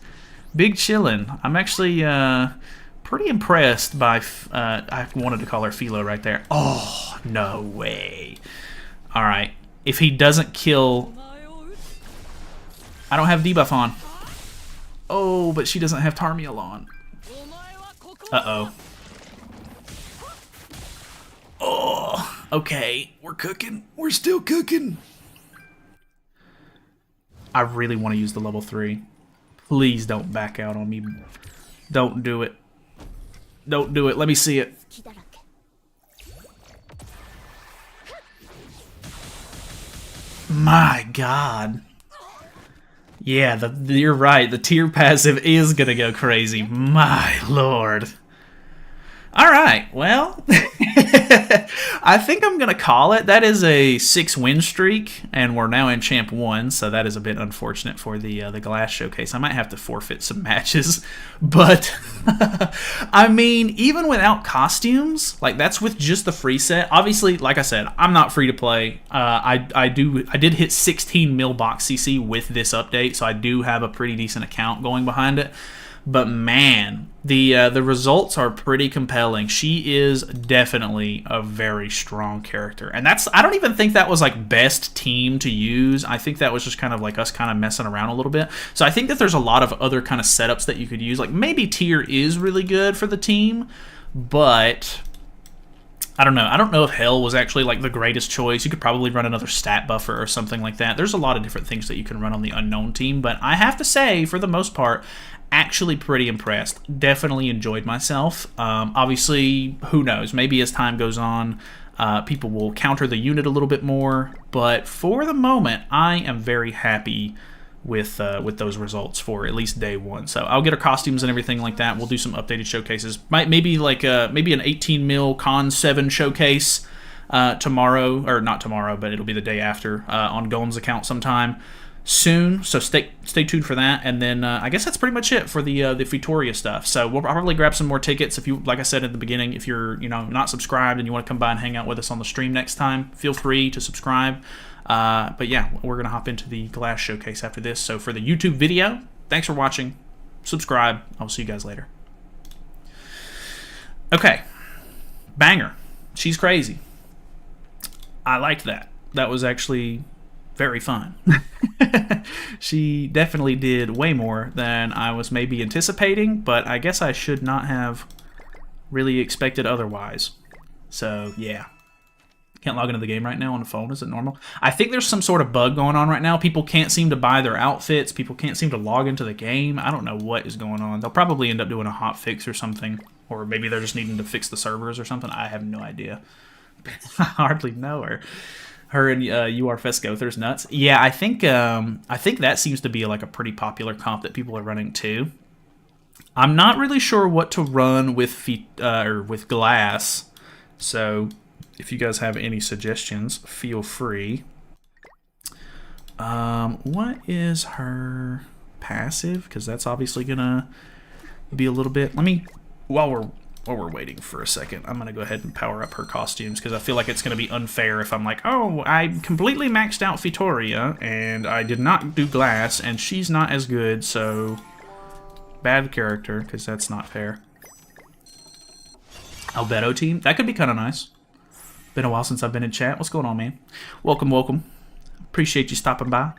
Big chillin'. I'm actually pretty impressed by... I wanted to call her Philo right there. Oh, no way. All right. If he doesn't kill... I don't have debuff on. Oh, but she doesn't have Tarmiel on. Uh-oh. Oh, okay. We're cooking. We're still cooking. I really want to use the level 3. Please don't back out on me. Don't do it. Don't do it. Let me see it. My God. Yeah, you're right. The Tyr passive is going to go crazy. My Lord. All right, well, I think I'm going to call it. That is a 6-win streak, and we're now in Champ 1, so that is a bit unfortunate for the Glass Showcase. I might have to forfeit some matches, but, I mean, even without costumes, like, that's with just the free set. Obviously, like I said, I'm not free to play. I did hit 16 mil box CC with this update, so I do have a pretty decent account going behind it. But man, the results are pretty compelling. She is definitely a very strong character. And I don't even think that was like best team to use. I think that was just kind of like us kind of messing around a little bit. So I think that there's a lot of other kind of setups that you could use. Like maybe Tyr is really good for the team, but I don't know. I don't know if Hell was actually like the greatest choice. You could probably run another stat buffer or something like that. There's a lot of different things that you can run on the Unknown team, but I have to say, for the most part, actually pretty impressed. Definitely enjoyed myself. Obviously, who knows? Maybe as time goes on, people will counter the unit a little bit more. But for the moment, I am very happy with those results for at least day 1. So I'll get her costumes and everything like that. We'll do some updated showcases. Maybe like maybe an 18 mil Con 7 showcase tomorrow, or not tomorrow, but it'll be the day after on Golem's account sometime soon. So stay tuned for that. And then I guess that's pretty much it for the Fitoria stuff. So we'll probably grab some more tickets. If you, like I said at the beginning, if you're not subscribed and you want to come by and hang out with us on the stream next time, feel free to subscribe. But yeah, we're gonna hop into the glass showcase after this. So for the YouTube video, thanks for watching. Subscribe. I'll see you guys later. Okay, banger. She's crazy. I liked that. That was actually very fun. She definitely did way more than I was maybe anticipating, but I guess I should not have really expected otherwise. So yeah. Can't log into the game right now on the phone. Is it normal? I think there's some sort of bug going on right now. People can't seem to buy their outfits. People can't seem to log into the game. I don't know what is going on. They'll probably end up doing a hot fix or something. Or maybe they're just needing to fix the servers or something. I have no idea. I hardly know her. Her and UR Festgother's nuts. Yeah, I think that seems to be like a pretty popular comp that people are running too. I'm not really sure what to run with with glass. So if you guys have any suggestions, feel free. What is her passive? Because that's obviously gonna be a little bit. Let me, while we're waiting for a second, I'm gonna go ahead and power up her costumes because I feel like it's gonna be unfair if I'm like, oh, I completely maxed out Fitoria and I did not do glass and she's not as good, so bad character, because that's not fair. Albedo team, that could be kind of nice. Been a while since I've been in chat. What's going on, man? Welcome, welcome. Appreciate you stopping by.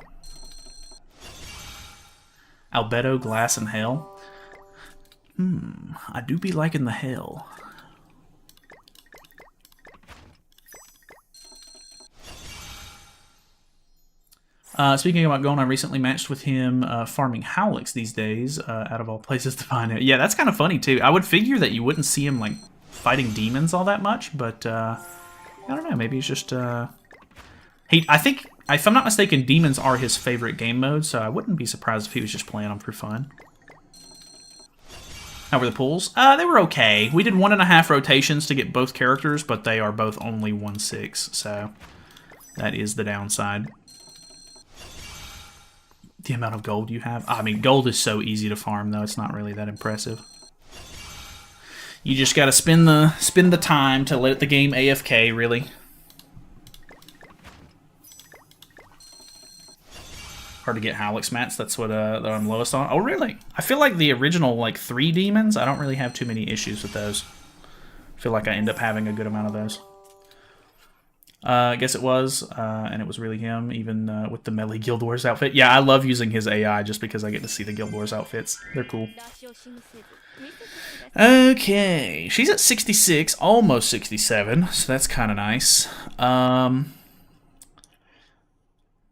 Albedo, glass, and hell. I do be liking the hell. Speaking about Gon, I recently matched with him farming Howlix these days, out of all places to find it. Yeah, that's kind of funny, too. I would figure that you wouldn't see him, like, fighting demons all that much, but I don't know, maybe he's just, I think, if I'm not mistaken, demons are his favorite game mode, so I wouldn't be surprised if he was just playing them for fun. How were the pulls? They were okay. We did 1.5 rotations to get both characters, but they are both only 1/6, so that is the downside. The amount of gold you have? I mean, gold is so easy to farm, though. It's not really that impressive. You just gotta spend the time to let the game AFK, really. Hard to get Howlix mats. That's what that I'm lowest on. Oh, really? I feel like the original like 3 demons, I don't really have too many issues with those. I feel like I end up having a good amount of those. I guess it was, and it was really him, even with the Melee Guild Wars outfit. Yeah, I love using his AI just because I get to see the Guild Wars outfits. They're cool. Okay, she's at 66, almost 67, so that's kind of nice.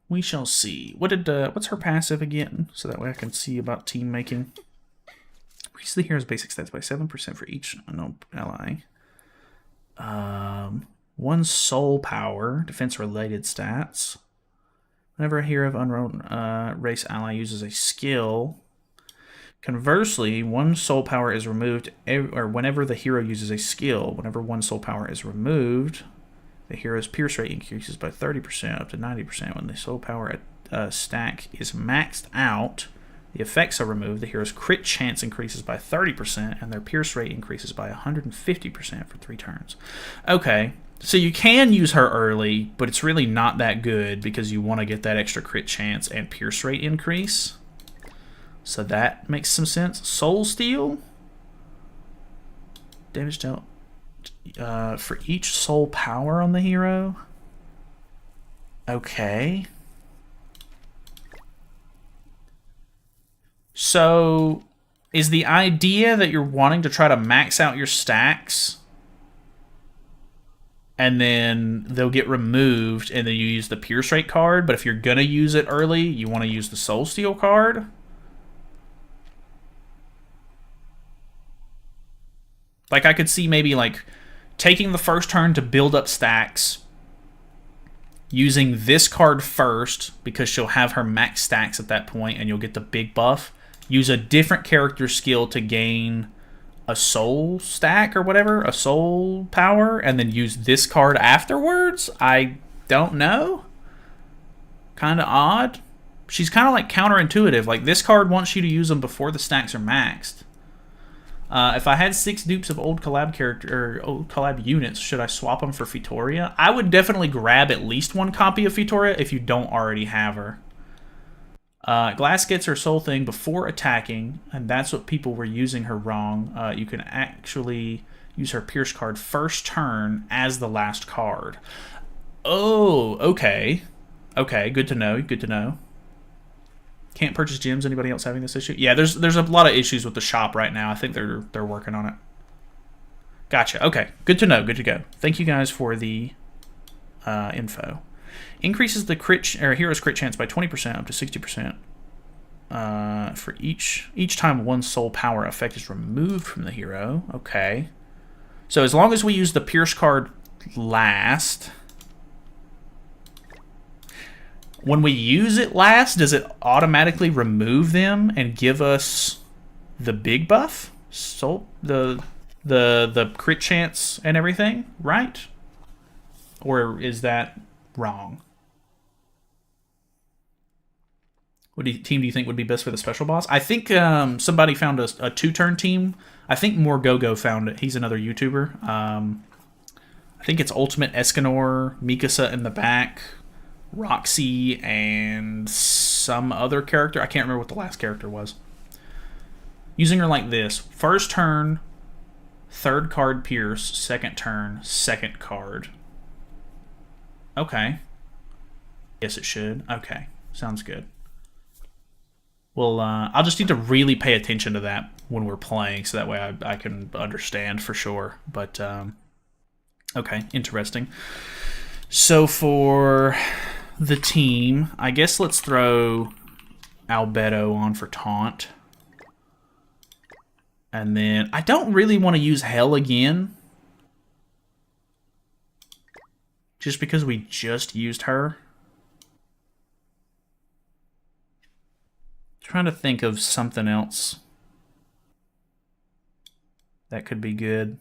We shall see. What's her passive again? So that way I can see about team making. Increase the hero's basic stats by 7% for each ally. 1 soul power, defense-related stats. Whenever a hero of unknown race ally uses a skill. Conversely, 1 soul power is removed, or whenever the hero uses a skill, whenever 1 soul power is removed, the hero's pierce rate increases by 30% up to 90%. When the soul power stack is maxed out, the effects are removed, the hero's crit chance increases by 30%, and their pierce rate increases by 150% for 3 turns. Okay, so you can use her early, but it's really not that good because you want to get that extra crit chance and pierce rate increase. So that makes some sense. Soul Steal. Damage dealt for each soul power on the hero. Okay. So is the idea that you're wanting to try to max out your stacks and then they'll get removed and then you use the pierce rate card, but if you're going to use it early, you want to use the Soul Steal card? Like, I could see maybe, like, taking the first turn to build up stacks, using this card first because she'll have her max stacks at that point and you'll get the big buff. Use a different character skill to gain a soul stack or whatever, a soul power, and then use this card afterwards? I don't know. Kind of odd. She's kind of like counterintuitive. Like, this card wants you to use them before the stacks are maxed. If I had 6 dupes of old collab character or old collab units, should I swap them for Fitoria? I would definitely grab at least 1 copy of Fitoria if you don't already have her. Glass gets her soul thing before attacking, and that's what people were using her wrong. You can actually use her Pierce card first turn as the last card. Oh, okay. Okay, good to know, good to know. Can't purchase gems. Anybody else having this issue? Yeah, there's a lot of issues with the shop right now. I think they're working on it. Gotcha. Okay, good to know. Good to go. Thank you guys for the info. Increases the hero's crit chance by 20% up to 60%. For each time one soul power effect is removed from the hero. Okay. So as long as we use the Pierce card last. When we use it last, does it automatically remove them and give us the big buff? So the crit chance and everything, right? Or is that wrong? What team do you think would be best for the special boss? I think somebody found a 2-turn team. I think Morgogo found it. He's another YouTuber. I think it's Ultimate Escanor, Mikasa in the back, Roxy, and some other character. I can't remember what the last character was. Using her like this. First turn, 3rd card Pierce. 2nd turn, 2nd card. Okay. Yes, it should. Okay. Sounds good. Well, I'll just need to really pay attention to that when we're playing, so that way I can understand for sure. But, okay, interesting. So for the team, I guess let's throw Albedo on for taunt. And then I don't really want to use Hell again. Just because we just used her. Trying to think of something else that could be good.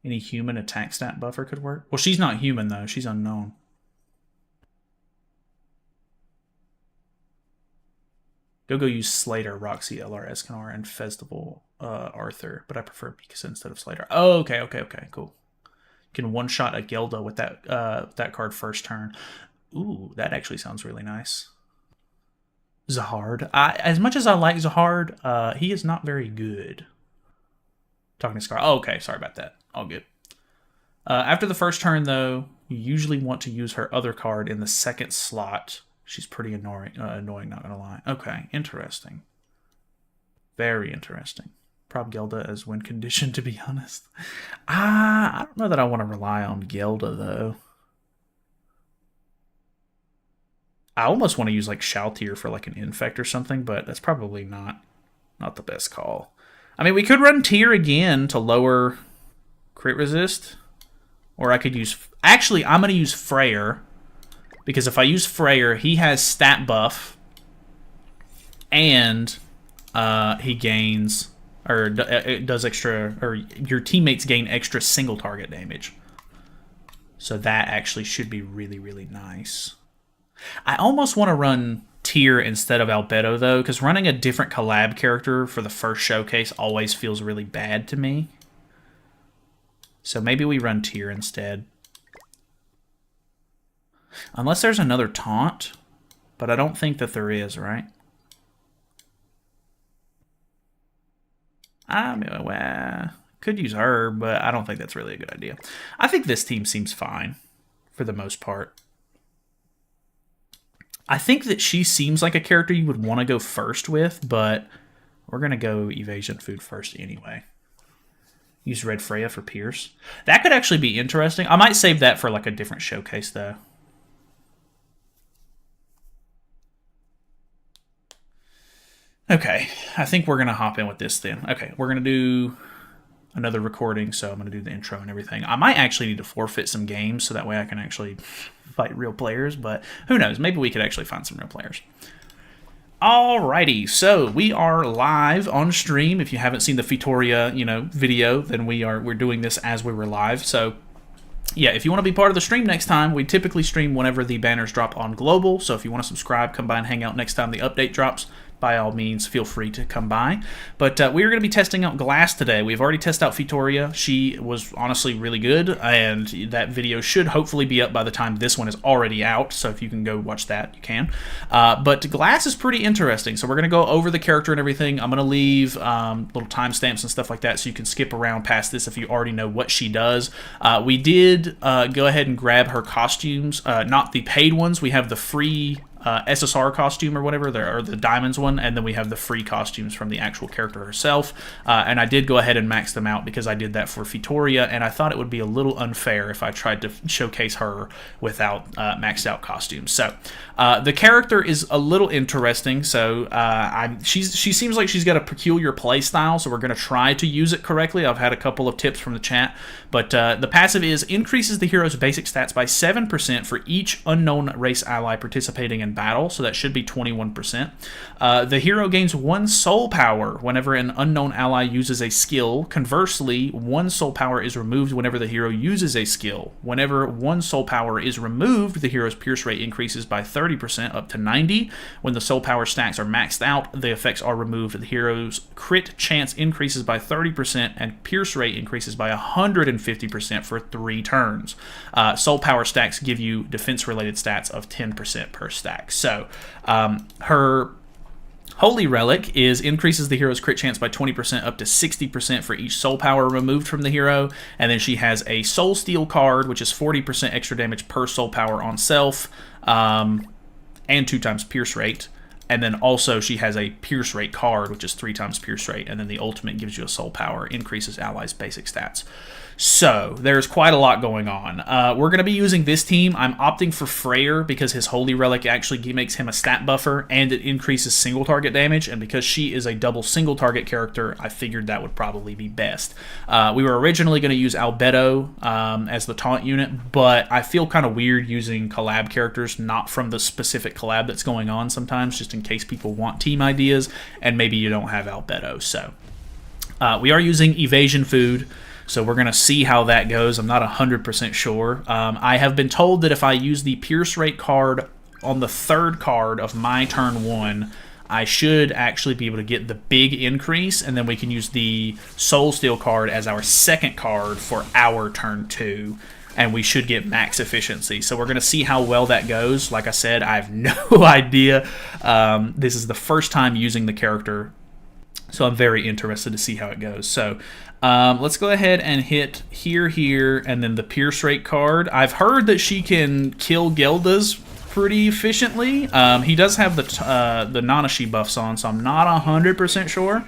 Any human attack stat buffer could work. Well, she's not human, though. She's unknown. Go use Slater, Roxy, LR, Escanor, and Festival Arthur. But I prefer Mikasa instead of Slater. Oh, okay, cool. You can one-shot a Gelda with that card first turn. Ooh, that actually sounds really nice. Zahard. As much as I like Zahard, he is not very good. Talking to Scar. Oh, okay, sorry about that. All good. After the first turn, though, you usually want to use her other card in the 2nd slot. She's pretty annoying, not gonna lie. Okay, interesting. Very interesting. Prob Gelda as win condition, to be honest. I don't know that I want to rely on Gelda, though. I almost want to use, like, Shaltir for, like, an Infect or something, but that's probably not the best call. I mean, we could run Tyr again to lower crit resist. Or I could use... Actually, I'm going to use Freyr. Because if I use Freyr, he has stat buff. And he gains... Or it does extra... Or your teammates gain extra single target damage. So that actually should be really, really nice. I almost want to run Tyr instead of Albedo, though, because running a different collab character for the first showcase always feels really bad to me. So maybe we run Tyr instead. Unless there's another taunt, but I don't think that there is, right? I mean, well, could use her, but I don't think that's really a good idea. I think this team seems fine for the most part. I think that she seems like a character you would want to go first with, but we're going to go Evasion Food first anyway. Use Red Freya for Pierce. That could actually be interesting. I might save that for like a different showcase, though. Okay, I think we're going to hop in with this then. Okay, we're going to do another recording, so I'm going to do the intro and everything. I might actually need to forfeit some games so that way I can actually fight real players, but who knows? Maybe we could actually find some real players. Alrighty, so we are live on stream. If you haven't seen the Fitoria, video, then we're doing this as we were live. So yeah, if you want to be part of the stream next time, we typically stream whenever the banners drop on global. So if you want to subscribe, come by and hang out next time the update drops. By all means, feel free to come by. But we're going to be testing out Glass today. We've already tested out Fitoria. She was honestly really good, and that video should hopefully be up by the time this one is already out. So if you can go watch that, you can. But Glass is pretty interesting. So we're going to go over the character and everything. I'm going to leave little timestamps and stuff like that so you can skip around past this if you already know what she does. We did go ahead and grab her costumes, not the paid ones. We have the free SSR costume or whatever, or the diamonds one, and then we have the free costumes from the actual character herself. And I did go ahead and max them out because I did that for Fitoria, and I thought it would be a little unfair if I tried to showcase her without maxed out costumes. So the character is a little interesting. So she seems like she's got a peculiar play style, so we're going to try to use it correctly. I've had a couple of tips from the chat, but the passive is increases the hero's basic stats by 7% for each unknown race ally participating in battle, so that should be 21%. The hero gains 1 soul power whenever an unknown ally uses a skill. Conversely, 1 soul power is removed whenever the hero uses a skill. Whenever 1 soul power is removed, the hero's pierce rate increases by 30% up to 90. When the soul power stacks are maxed out, the effects are removed. The hero's crit chance increases by 30% and pierce rate increases by 150% for 3 turns. Soul power stacks give you defense-related stats of 10% per stack. So her Holy Relic increases the hero's crit chance by 20% up to 60% for each soul power removed from the hero. And then she has a Soul Steal card, which is 40% extra damage per soul power on self, and 2 times pierce rate. And then also she has a pierce rate card, which is 3 times pierce rate. And then the ultimate gives you a soul power, increases allies' basic stats. So there's quite a lot going on. We're going to be using this team. I'm opting for Freyr because his Holy Relic actually makes him a stat buffer and it increases single target damage. And because she is a double single target character, I figured that would probably be best. We were originally going to use Albedo as the taunt unit, but I feel kind of weird using collab characters not from the specific collab that's going on sometimes, just in case people want team ideas and maybe you don't have Albedo. So we are using Evasion Food. So we're going to see how that goes. I'm not 100% sure. I have been told that if I use the Pierce Rate card on the 3rd card of my turn 1, I should actually be able to get the big increase, and then we can use the Soul Steal card as our 2nd card for our turn 2, and we should get max efficiency. So we're going to see how well that goes. Like I said, I have no idea. This is the first time using the character, so I'm very interested to see how it goes. So let's go ahead and hit here, and then the Pierce Rate card. I've heard that she can kill Geldas pretty efficiently. He does have the Nanashi buffs on, so I'm not 100% sure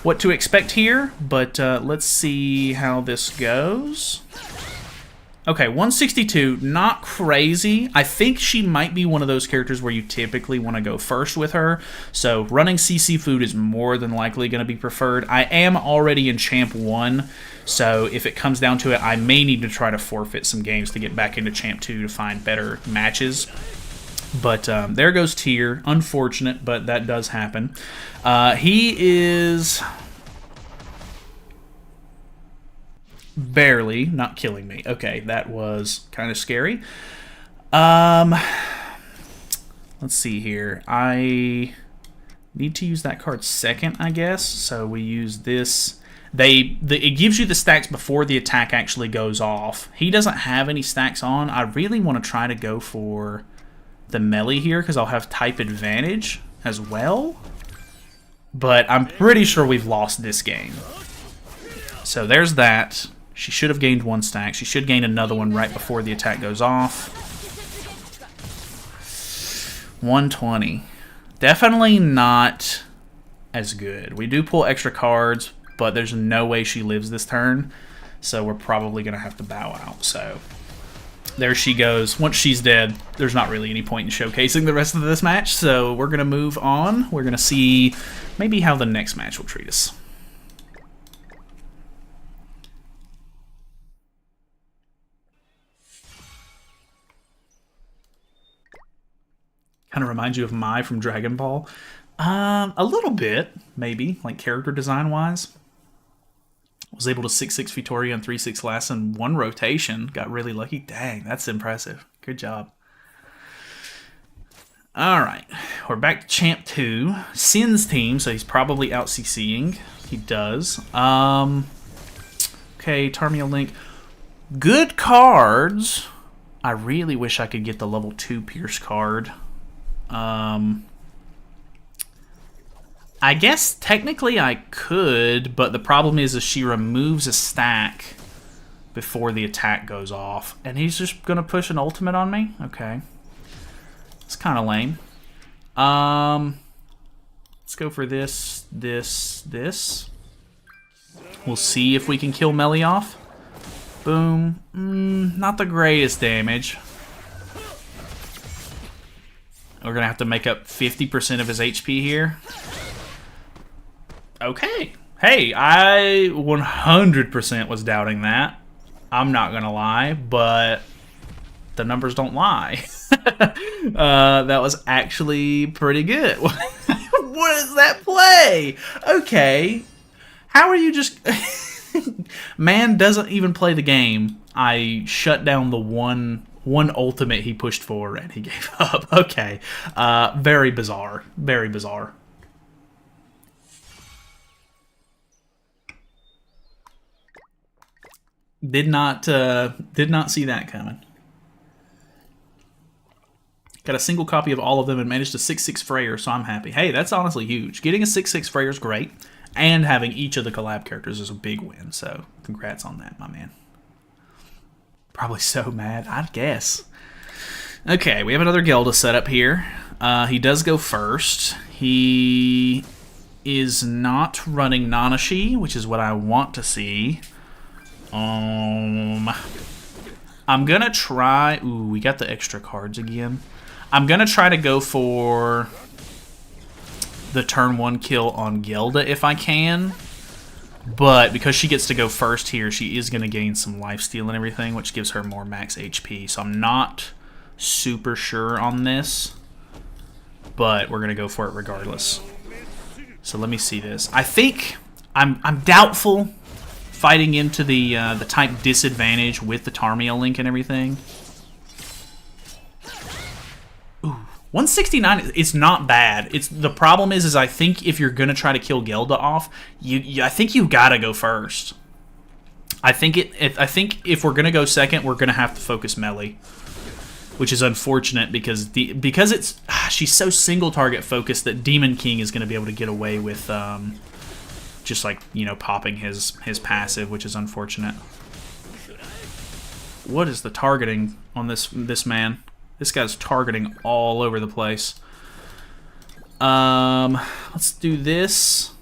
what to expect here, but let's see how this goes. Okay, 162, not crazy. I think she might be one of those characters where you typically want to go first with her, so running CC Food is more than likely going to be preferred. I am already in Champ 1, so if it comes down to it, I may need to try to forfeit some games to get back into Champ 2 to find better matches. But there goes Tyr. Unfortunate, but that does happen. He is barely not killing me. Okay, that was kind of scary. Let's see here. I need to use that card 2nd, I guess. So we use this. It gives you the stacks before the attack actually goes off. He doesn't have any stacks on. I really want to try to go for the melee here because I'll have type advantage as well. But I'm pretty sure we've lost this game. So there's that. She should have gained 1 stack. She should gain another one right before the attack goes off. 120. Definitely not as good. We do pull extra cards, but there's no way she lives this turn. So we're probably going to have to bow out. So there she goes. Once she's dead, there's not really any point in showcasing the rest of this match. So we're going to move on. We're going to see maybe how the next match will treat us. kind of reminds you of Mai from Dragon Ball. A little bit, maybe, like character design-wise. Was able to 6-6 Fitoria and 3-6 last in one rotation. Got really lucky. Dang, that's impressive. Good job. Alright, we're back to Champ 2. Sin's team, so he's probably out CCing. He does. Okay, Tarmia Link. Good cards. I really wish I could get the level 2 Pierce card. I guess technically I could, but the problem is she removes a stack before the attack goes off. And he's just going to push an ultimate on me? Okay. It's kind of lame. Let's go for this. We'll see if we can kill Melee off. Boom. Not the greatest damage. We're going to have to make up 50% of his HP here. Okay. Hey, I 100% was doubting that. I'm not going to lie, but the numbers don't lie. That was actually pretty good. What is that play? Okay. How are you just... Man doesn't even play the game. I shut down the one ultimate he pushed for and he gave up. Okay. Very bizarre. Very bizarre. Did not see that coming. Got a single copy of all of them and managed a 6-6 Freyr, so I'm happy. Hey, that's honestly huge. Getting a 6-6 Freyr is great, and having each of the collab characters is a big win, so congrats on that, my man. Probably so mad, I guess. Okay, we have another Gelda set up here. He does go first. He is not running Nanashi, which is what I want to see. I'm gonna try... Ooh, we got the extra cards again. I'm gonna try to go for the turn 1 kill on Gelda if I can. But because she gets to go first here, she is gonna gain some lifesteal and everything, which gives her more max HP. So I'm not super sure on this, but we're gonna go for it regardless. So let me see this. I think I'm doubtful fighting into the type disadvantage with the Tarmia Link and everything. Ooh, 169. It's not bad. It's the problem is I think if you're gonna try to kill Gelda off, I think you gotta go first. I think if we're gonna go second, we're gonna have to focus Melee, which is unfortunate because she's so single target focused that Demon King is gonna be able to get away with just like, you know, popping his passive, which is unfortunate. What is the targeting on this man? This guy's targeting all over the place. Let's do this.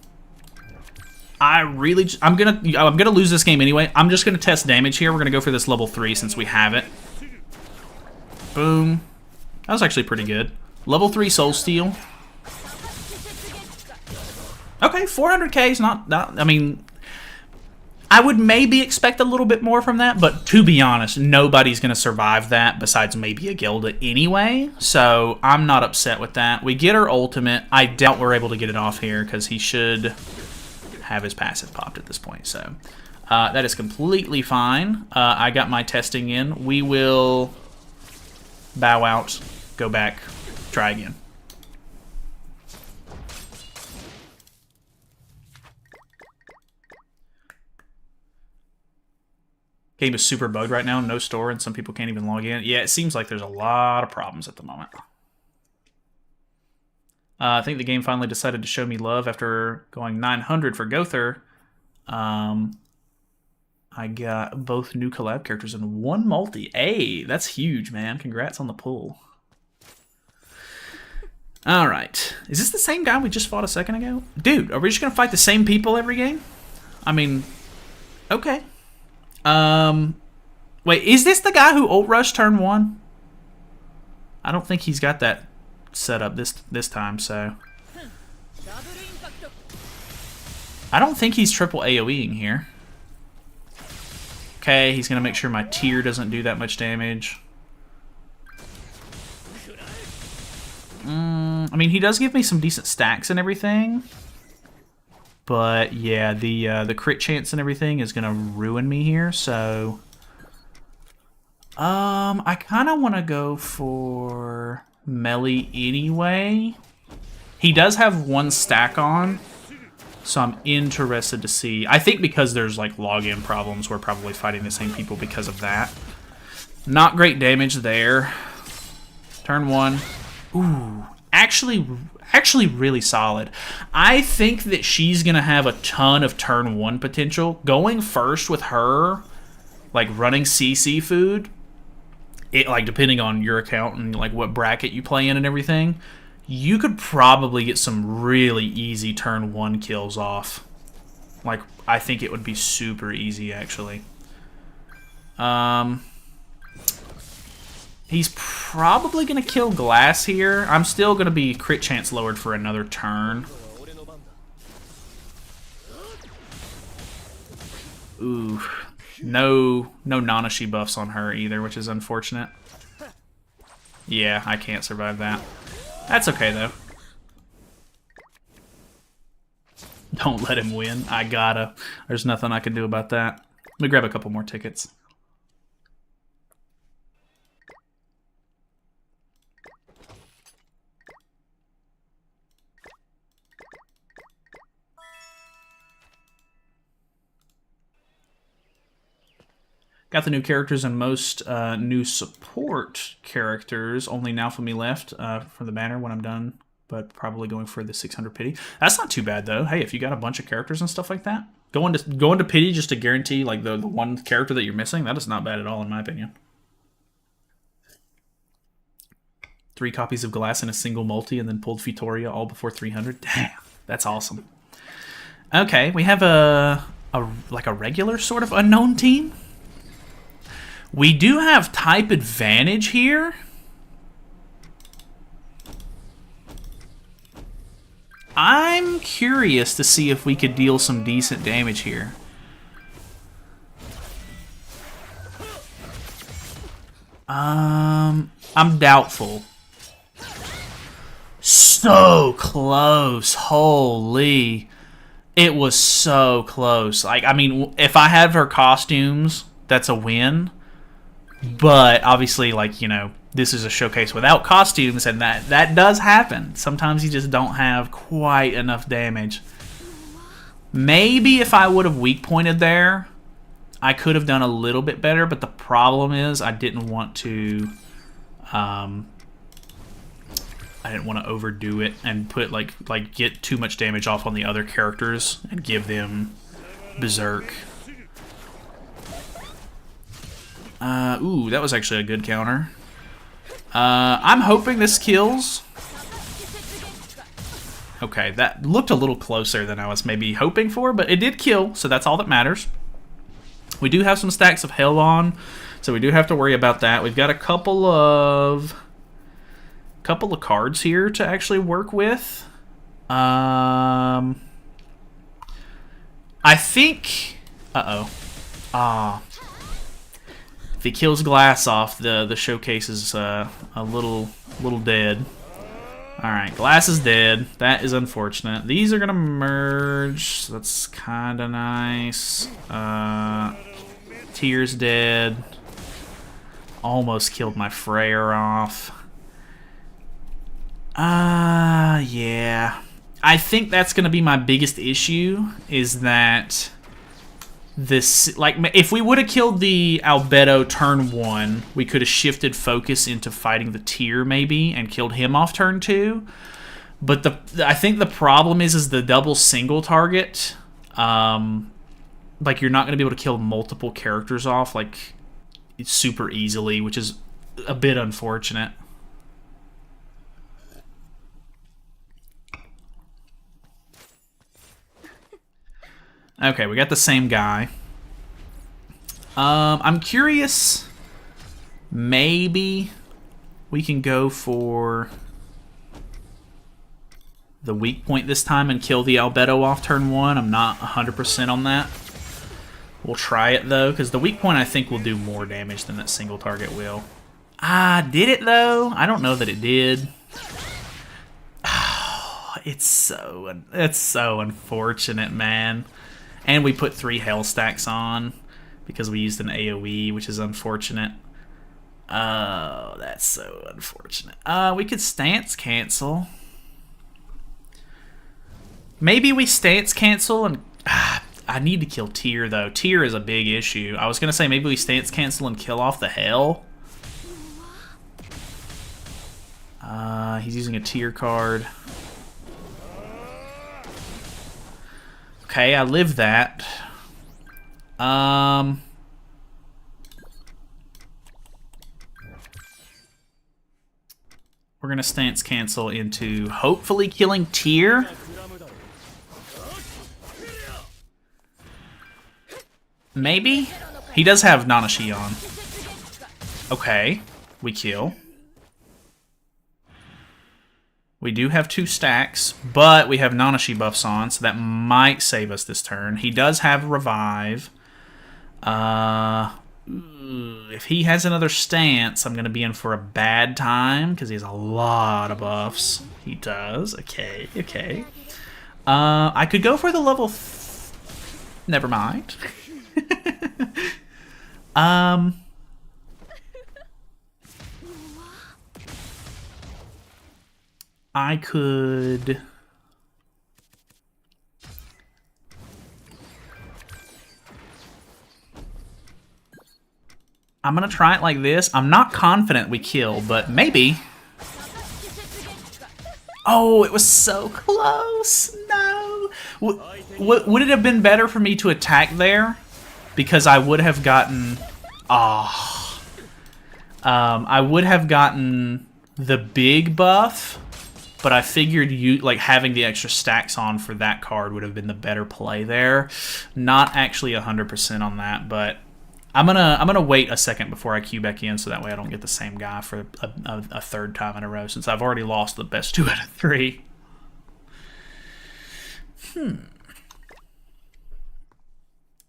I'm gonna lose this game anyway. I'm just gonna test damage here. We're gonna go for this level 3 since we have it. Boom. That was actually pretty good. Level 3 Soul Steal. Okay, 400k is not, I mean, I would maybe expect a little bit more from that, but to be honest, nobody's going to survive that besides maybe a Gilda anyway, so I'm not upset with that. We get our ultimate. I doubt we're able to get it off here because he should have his passive popped at this point, so that is completely fine. I got my testing in. We will bow out, go back, try again. Game is super bugged right now, no store, and some people can't even log in. Yeah, it seems like there's a lot of problems at the moment. I think the game finally decided to show me love after going 900 for Gother. I got both new collab characters and one multi. Hey, that's huge, man. Congrats on the pull. Alright. Is this the same guy we just fought a second ago? Dude, are we just going to fight the same people every game? I mean, okay. Wait, is this the guy who ult rushed turn 1? I don't think he's got that set up this time, so. I don't think he's triple AoEing here. Okay, he's gonna make sure my tier doesn't do that much damage. I mean, he does give me some decent stacks and everything. But yeah, the crit chance and everything is gonna ruin me here, so I kinda wanna go for melee anyway. He does have one stack on, so I'm interested to see. I think because there's like login problems, we're probably fighting the same people because of that. Not great damage there. Turn 1. Ooh, actually really solid. I think that she's gonna have a ton of turn 1 potential. Going first with her, like running CC food, it like depending on your account and like what bracket you play in and everything, you could probably get some really easy turn 1 kills off. Like, I think it would be super easy, actually. He's probably going to kill Glass here. I'm still going to be crit chance lowered for another turn. Ooh. No Nanashi buffs on her either, which is unfortunate. Yeah, I can't survive that. That's okay, though. Don't let him win. I gotta. There's nothing I can do about that. Let me grab a couple more tickets. Got the new characters and most new support characters. Only Naofumi left for the banner when I'm done, but probably going for the 600 pity. That's not too bad though. Hey, if you got a bunch of characters and stuff like that, going to pity just to guarantee like the one character that you're missing, that is not bad at all in my opinion. 3 copies of Glass in a single multi and then pulled Fitoria all before 300. Damn, that's awesome. Okay, we have a regular sort of unknown team. We do have type advantage here. I'm curious to see if we could deal some decent damage here. I'm doubtful. So close. Holy. It was so close. Like, I mean, if I have her costumes, that's a win. But obviously, like, you know, this is a showcase without costumes, and that does happen. Sometimes you just don't have quite enough damage. Maybe if I would have weak pointed there, I could have done a little bit better, but the problem is I didn't want to overdo it and put like get too much damage off on the other characters and give them berserk. Ooh, that was actually a good counter. I'm hoping this kills. Okay, that looked a little closer than I was maybe hoping for, but it did kill, so that's all that matters. We do have some stacks of hell on, so we do have to worry about that. We've got a couple of cards here to actually work with. I think... If he kills Glass off, the showcase is a little dead. Alright, Glass is dead. That is unfortunate. These are going to merge, so that's kind of nice. Tyr's dead. Almost killed my Freyr off. Yeah. I think that's going to be my biggest issue, is that this, like, if we would have killed the Albedo turn 1, we could have shifted focus into fighting the Tyr maybe and killed him off turn 2. But I think the problem is the double single target. Like, you're not going to be able to kill multiple characters off like super easily, which is a bit unfortunate. Okay, we got the same guy. I'm curious. Maybe we can go for the weak point this time and kill the Albedo off turn 1. I'm not 100% on that. We'll try it, though, because the weak point, I think, will do more damage than that single target will. Did it, though? I don't know that it did. It's so unfortunate, man. And we put 3 hell stacks on because we used an AoE, which is unfortunate. Oh, that's so unfortunate. We could stance cancel. Maybe we stance cancel and... I need to kill Tyr, though. Tyr is a big issue. I was going to say maybe we stance cancel and kill off the hell. He's using a Tyr card. Okay, I live that. We're gonna stance cancel into hopefully killing Tyr. Maybe? He does have Nanashi on. Okay, we kill. We do have 2 stacks, but we have Nanashi buffs on, so that might save us this turn. He does have Revive. If he has another stance, I'm going to be in for a bad time, because he has a lot of buffs. He does. Okay, okay. I could go for the level... Never mind. I could... I'm gonna try it like this. I'm not confident we kill, but maybe. Oh, it was so close. No. Would it have been better for me to attack there? Because I would have gotten... Oh. I would have gotten the big buff, but I figured having the extra stacks on for that card would have been the better play there. Not actually 100% on that, but I'm gonna wait a second before I queue back in, so that way I don't get the same guy for a third time in a row, since I've already lost the best 2 out of 3.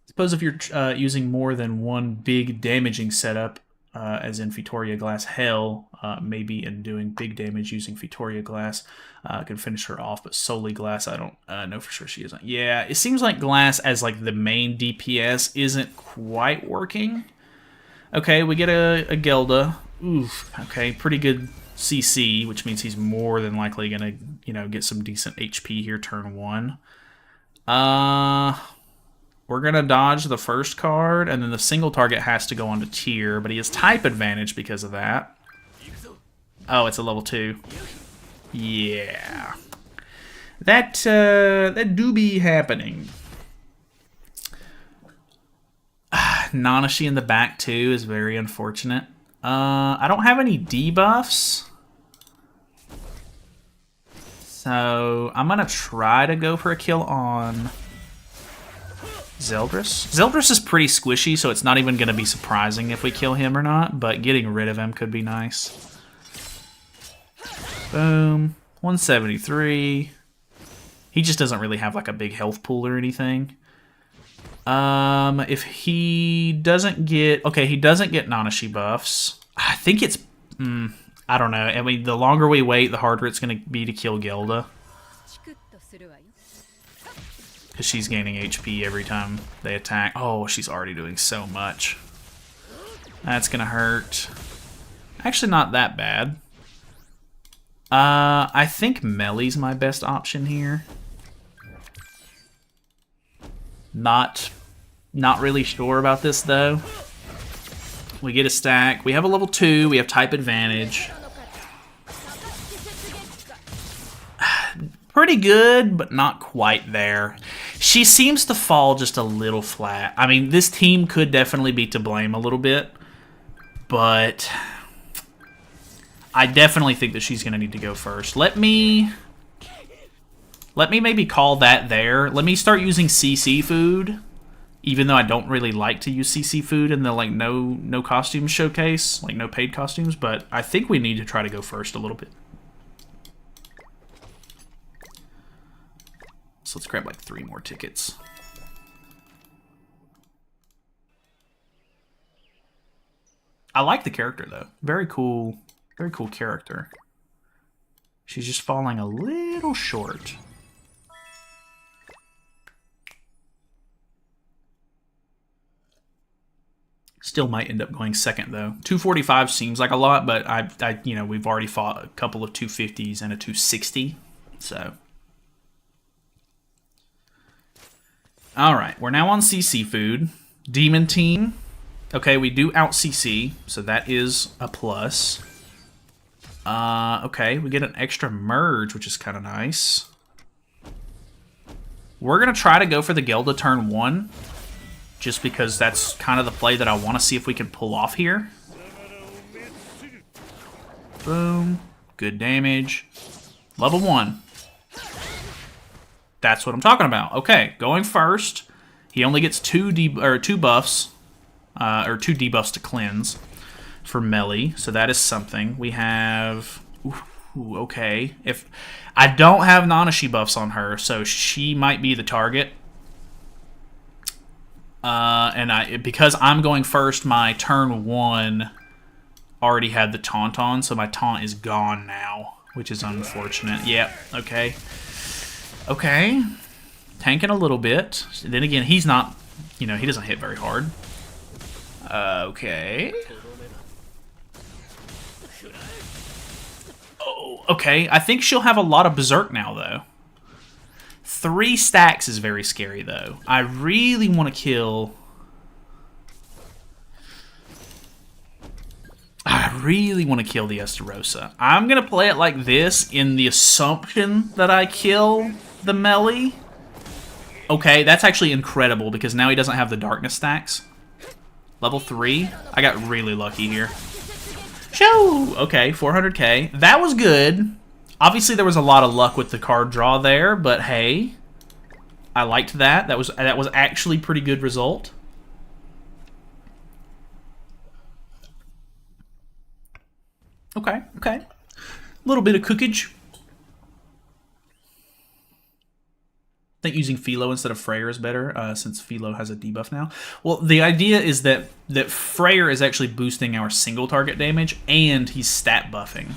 Suppose if you're using more than one big damaging setup, as in Fitoria Glass Hell, maybe in doing big damage using Fitoria Glass, can finish her off, but solely Glass, I don't know for sure she isn't. Yeah, it seems like Glass as like the main DPS isn't quite working. Okay, we get a Gelda. Oof, okay, pretty good CC, which means he's more than likely gonna, get some decent HP here turn 1. We're going to dodge the first card, and then the single target has to go onto Tyr, but he has type advantage because of that. Oh, it's a level 2. Yeah. That do be happening. Nanashi in the back, too, is very unfortunate. I don't have any debuffs. So, I'm going to try to go for a kill on... Zeldris. Zeldris is pretty squishy, so it's not even going to be surprising if we kill him or not, but getting rid of him could be nice. Boom. 173. He just doesn't really have like a big health pool or anything. If he doesn't get... Okay, he doesn't get Nanashi buffs. I think it's... I don't know. I mean, the longer we wait, the harder it's going to be to kill Gelda. Because she's gaining HP every time they attack. Oh, she's already doing so much. That's gonna hurt. Actually, not that bad. I think Melly's my best option here. Not really sure about this, though. We get a stack. We have a level 2. We have type advantage. Pretty good, but not quite there. She seems to fall just a little flat. I mean, this team could definitely be to blame a little bit, but I definitely think that she's going to need to go first. Let me maybe call that there. Let me start using CC food, even though I don't really like to use CC food in the like no costumes showcase, like no paid costumes, but I think we need to try to go first a little bit. So let's grab like 3 more tickets. I like the character though. Very cool character. She's just falling a little short. Still might end up going second, though. 245 seems like a lot, but you know, we've already fought a couple of 250s and a 260, so. All right, we're now on CC food. Demon team. Okay, we do out CC, so that is a plus. Okay, we get an extra merge, which is kind of nice. We're going to try to go for the Gelda turn 1, just because that's kind of the play that I want to see if we can pull off here. Boom. Good damage. Level 1. That's what I'm talking about. Okay, going first. He only gets two buffs, or 2 debuffs to cleanse for melee, so that is something. We have... Ooh, okay. If I don't have Nanashi buffs on her, so she might be the target. And because I'm going first, my turn 1 already had the taunt on, so my taunt is gone now, which is unfortunate. Yep, okay. Okay. Tanking a little bit. Then again, he's not, you know, he doesn't hit very hard. Okay. Oh, okay. I think she'll have a lot of Berserk now, though. 3 stacks is very scary, though. I really want to kill... I really want to kill the Estarossa. I'm going to play it like this in the assumption that I kill the melee. Okay, that's actually incredible because now he doesn't have the darkness stacks. Level 3. I got really lucky here. Shoo! Okay, 400k. That was good. Obviously, there was a lot of luck with the card draw there, but hey, I liked that. That was actually a pretty good result. Okay, okay. A little bit of cookage. I think using Philo instead of Freyr is better, since Philo has a debuff now. Well, the idea is that Freyr is actually boosting our single target damage, and he's stat buffing.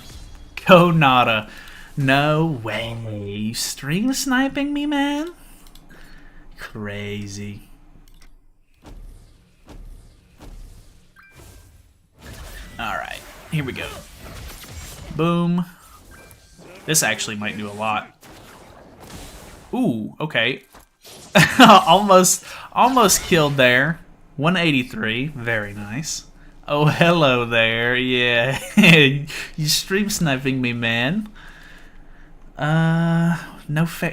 Go Nada. No way. You stream sniping me, man? Crazy. Alright, here we go. Boom. This actually might do a lot. Ooh, okay. almost killed there. 183, very nice. Oh, hello there. Yeah, you stream sniping me, man. No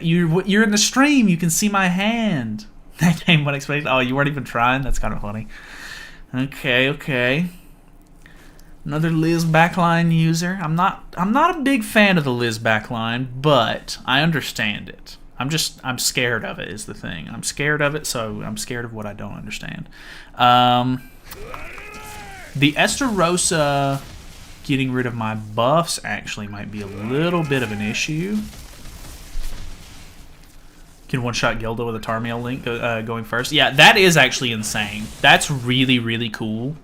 you're in the stream. You can see my hand. That game unexpected. Oh, you weren't even trying. That's kind of funny. Okay, okay. Another Liz backline user. I'm not a big fan of the Liz backline, but I understand it. I'm scared of it is the thing. I'm scared of it, so I'm scared of what I don't understand. The Estarossa getting rid of my buffs actually might be a little bit of an issue. Can one-shot Gilda with a Tarmiel link going first. Yeah, that is actually insane. That's really, really cool.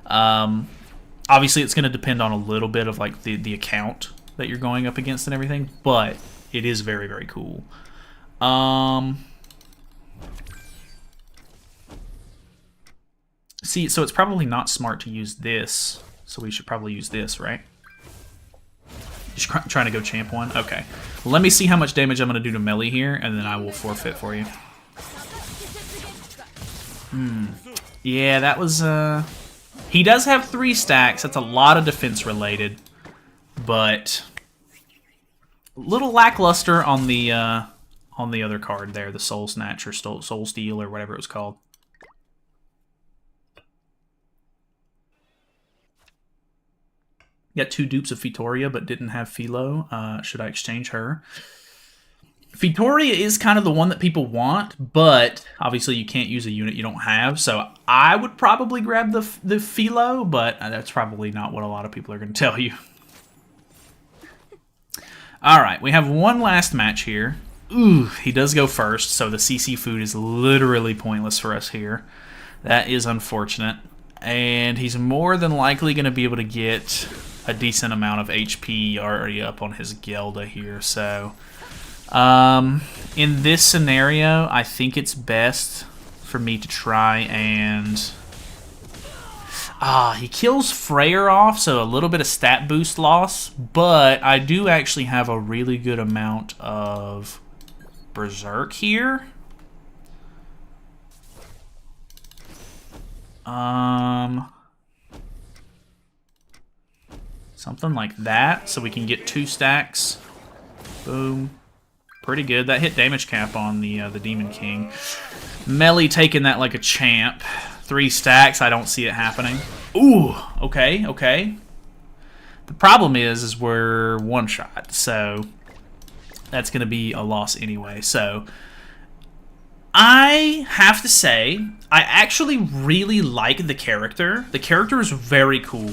Obviously, it's going to depend on a little bit of like the account that you're going up against and everything, but it is very, very cool. See, so it's probably not smart to use this, so we should probably use this, right? Just trying to go champ 1? Okay. Let me see how much damage I'm going to do to melee here, and then I will forfeit for you. Yeah, that was, He does have 3 stacks. That's a lot of defense related, but a little lackluster on the other card there, the Soul Snatch or Soul Steal or whatever it was called. Got 2 dupes of Fitoria, but didn't have Philo. Should I exchange her? Fitoria is kind of the one that people want, but obviously you can't use a unit you don't have, so I would probably grab the Philo, but that's probably not what a lot of people are going to tell you. Alright, we have one last match here. Ooh, he does go first, so the CC food is literally pointless for us here. That is unfortunate. And he's more than likely going to be able to get a decent amount of HP already up on his Gelda here. So in this scenario, I think it's best for me to try and... he kills Freyr off, so a little bit of stat boost loss, but I do actually have a really good amount of Berserk here. Something like that, so we can get 2 stacks. Boom. Pretty good. That hit damage cap on the Demon King. Melee taking that like a champ. 3 stacks, I don't see it happening. Ooh, okay, okay. The problem is we're one shot, so that's going to be a loss anyway. So I have to say, I actually really like the character. The character is very cool.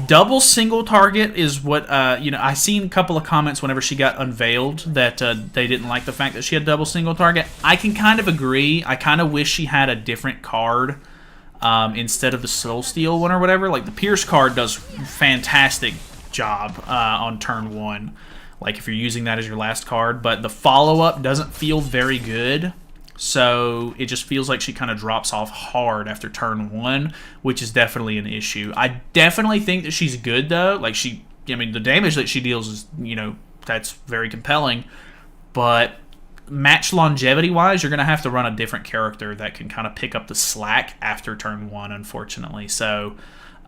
Double single target is what, you know, I seen a couple of comments whenever she got unveiled that they didn't like the fact that she had double single target. I can kind of agree. I kind of wish she had a different card instead of the Soul Steel one or whatever. Like, the Pierce card does fantastic job on turn 1. Like, if you're using that as your last card. But the follow-up doesn't feel very good. So it just feels like she kind of drops off hard after turn 1, which is definitely an issue. I definitely think that she's good, though. Like, I mean, the damage that she deals is, you know, that's very compelling. But match longevity-wise, you're going to have to run a different character that can kind of pick up the slack after turn 1, unfortunately. So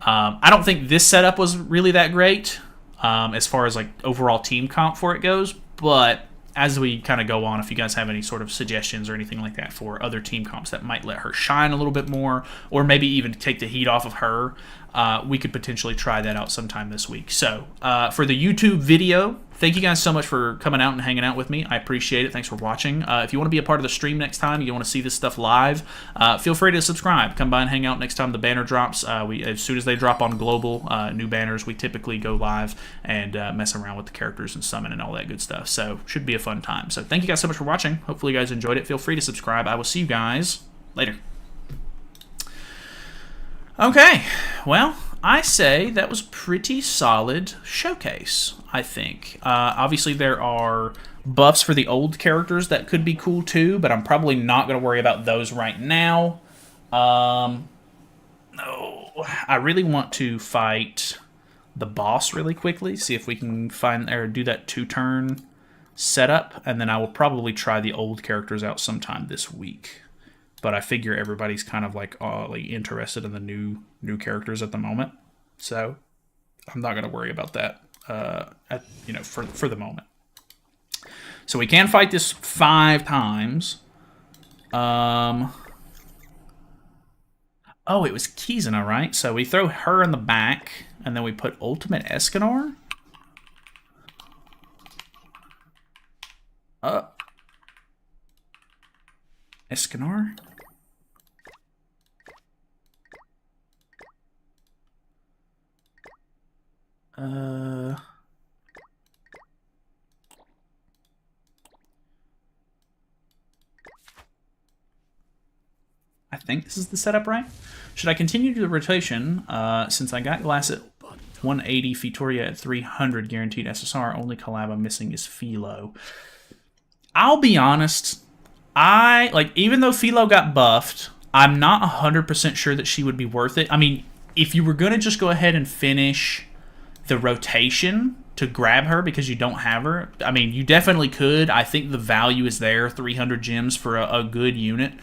I don't think this setup was really that great as far as, like, overall team comp for it goes. But as we kind of go on, if you guys have any sort of suggestions or anything like that for other team comps that might let her shine a little bit more, or maybe even take the heat off of her, we could potentially try that out sometime this week. So for the YouTube video, thank you guys so much for coming out and hanging out with me. I appreciate it. Thanks for watching. If you want to be a part of the stream next time, you want to see this stuff live, feel free to subscribe. Come by and hang out next time the banner drops. As soon as they drop on global new banners, we typically go live and mess around with the characters and summon and all that good stuff. So should be a fun time. So thank you guys so much for watching. Hopefully you guys enjoyed it. Feel free to subscribe. I will see you guys later. Okay, well, I say that was pretty solid showcase, I think. Obviously, there are buffs for the old characters that could be cool too, but I'm probably not going to worry about those right now. No, I really want to fight the boss really quickly, see if we can find or do that 2-turn setup, and then I will probably try the old characters out sometime this week. But I figure everybody's kind of like interested in the new characters at the moment, so I'm not going to worry about that, for the moment. So we can fight this 5 times. Oh, it was Kizuna, right? So we throw her in the back, and then we put Ultimate Escanor. Escanor? I think this is the setup, right? Should I continue to the rotation since I got Glass at 180, Fitoria at 300 guaranteed SSR? Only collab I'm missing is Philo. I'll be honest, even though Philo got buffed, I'm not 100% sure that she would be worth it. I mean, if you were going to just go ahead and finish the rotation to grab her because you don't have her, I mean, you definitely could. I think the value is there, 300 gems for a good unit.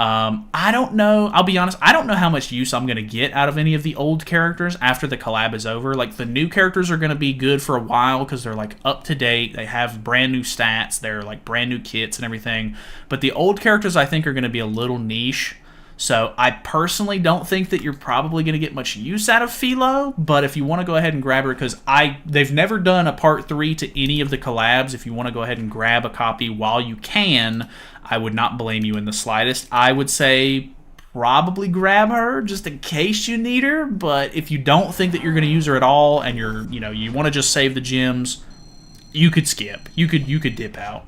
I don't know. I'll be honest. I don't know how much use I'm going to get out of any of the old characters after the collab is over. Like, the new characters are going to be good for a while because they're, like, up to date. They have brand new stats. They're, like, brand new kits and everything. But the old characters, I think, are going to be a little niche. So I personally don't think that you're probably going to get much use out of Philo. But if you want to go ahead and grab her, because they've never done a part 3 to any of the collabs. If you want to go ahead and grab a copy while you can, I would not blame you in the slightest. I would say probably grab her just in case you need her. But if you don't think that you're going to use her at all and you want to just save the gems, you could skip. You could dip out.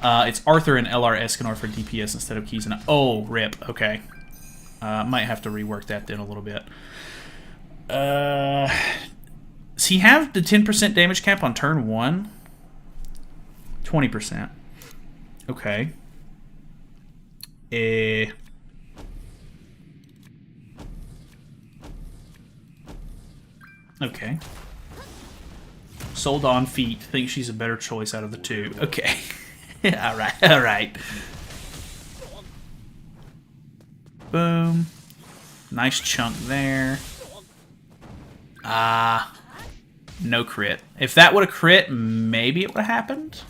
It's Arthur and LR Escanor for DPS instead of Kizuna. Oh, rip. Okay. Might have to rework that then a little bit. Does he have the 10% damage cap on turn 1? 20%. Okay. Okay. Sold on feet. Think she's a better choice out of the two. Okay. Alright, alright. Boom. Nice chunk there. No crit. If that would have crit, maybe it would have happened.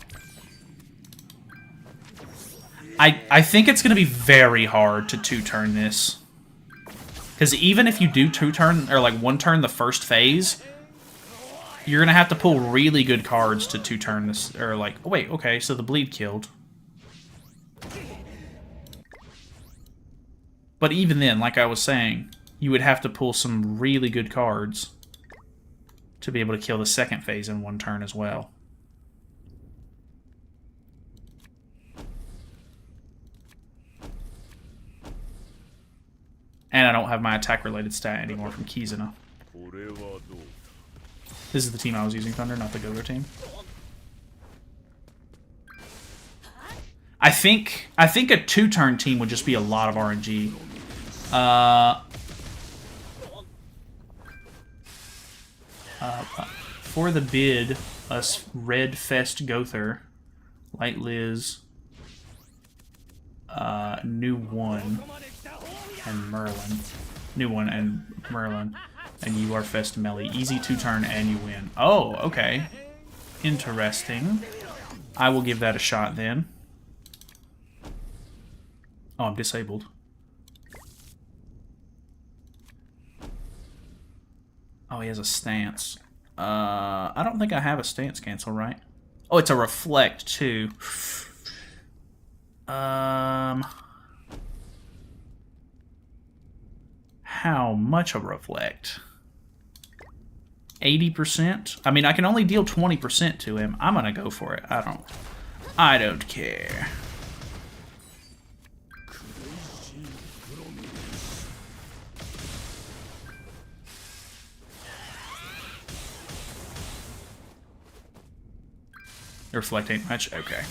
I think it's going to be very hard to two-turn this. Because even if you do two-turn, or like one-turn the first phase, you're going to have to pull really good cards to two-turn this. Or like, oh wait, okay, so the bleed killed. But even then, like I was saying, you would have to pull some really good cards to be able to kill the second phase in one turn as well. And I don't have my attack-related stat anymore from Kizuna. This is the team I was using, Thunder, not the Go-Go team. I think a two-turn team would just be a lot of RNG. For the bid, us Red Fest Gother, Light Liz, New One, and Merlin. New One and Merlin. And you are Fest Melly. Easy two-turn and you win. Oh, okay. Interesting. I will give that a shot then. Oh, I'm disabled. Oh, he has a stance. I don't think I have a stance cancel, right? Oh, it's a reflect, too. How much a reflect? 80%? I mean, I can only deal 20% to him. I'm gonna go for it. I don't care. Reflect ain't much? Okay.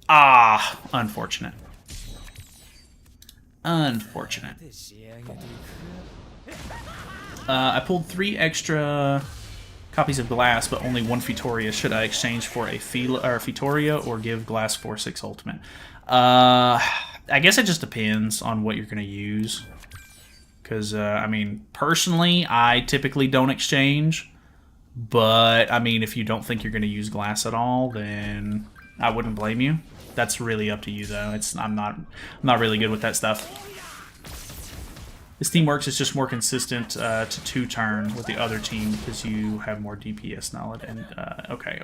Ah, unfortunate. Unfortunate. I pulled 3 extra copies of Glass, but only 1 Fitoria. Should I exchange for a Fitoria or give Glass 4/6 Ultimate? I guess it just depends on what you're going to use. Because, I mean, personally, I typically don't exchange. But, I mean, if you don't think you're going to use Glass at all, then I wouldn't blame you. That's really up to you, though. I'm not really good with that stuff. This team works. It's just more consistent to two-turn with the other team because you have more DPS knowledge. And okay,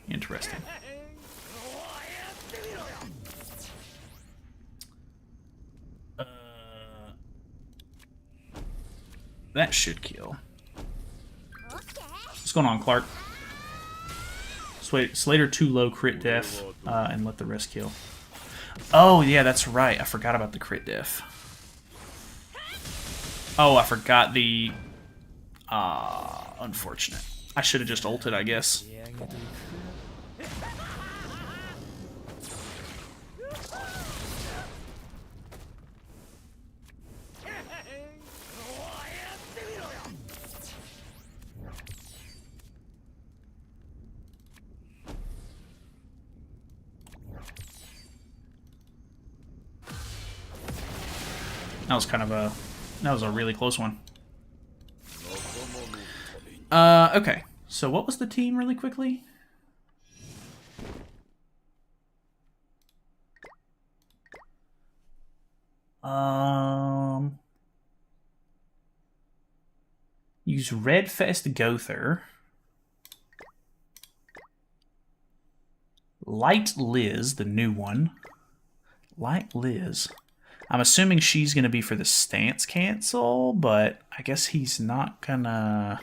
interesting. That should kill. What's going on, Clark? Slater too low crit def and let the rest kill. Oh yeah, that's right. I forgot about the crit def. Oh, I forgot the... unfortunate. I should have just ulted, I guess. That was a really close one. Okay. So what was the team really quickly? Use Red Fest Gother. Light Liz, the new one. Light Liz. I'm assuming she's going to be for the stance cancel, but I guess he's not gonna...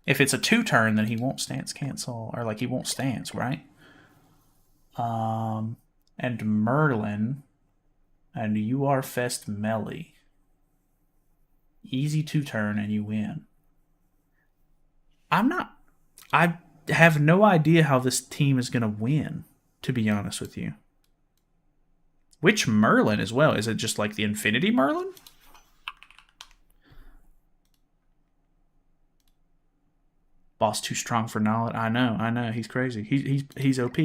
If it's a two-turn, then he won't stance cancel, or like he won't stance, right? And Merlin, and you are Fest Melly. Easy 2-turn and you win. I have no idea how this team is going to win, to be honest with you. Which Merlin as well? Is it just like the Infinity Merlin? Boss too strong for knowledge. I know. He's crazy. He's OP.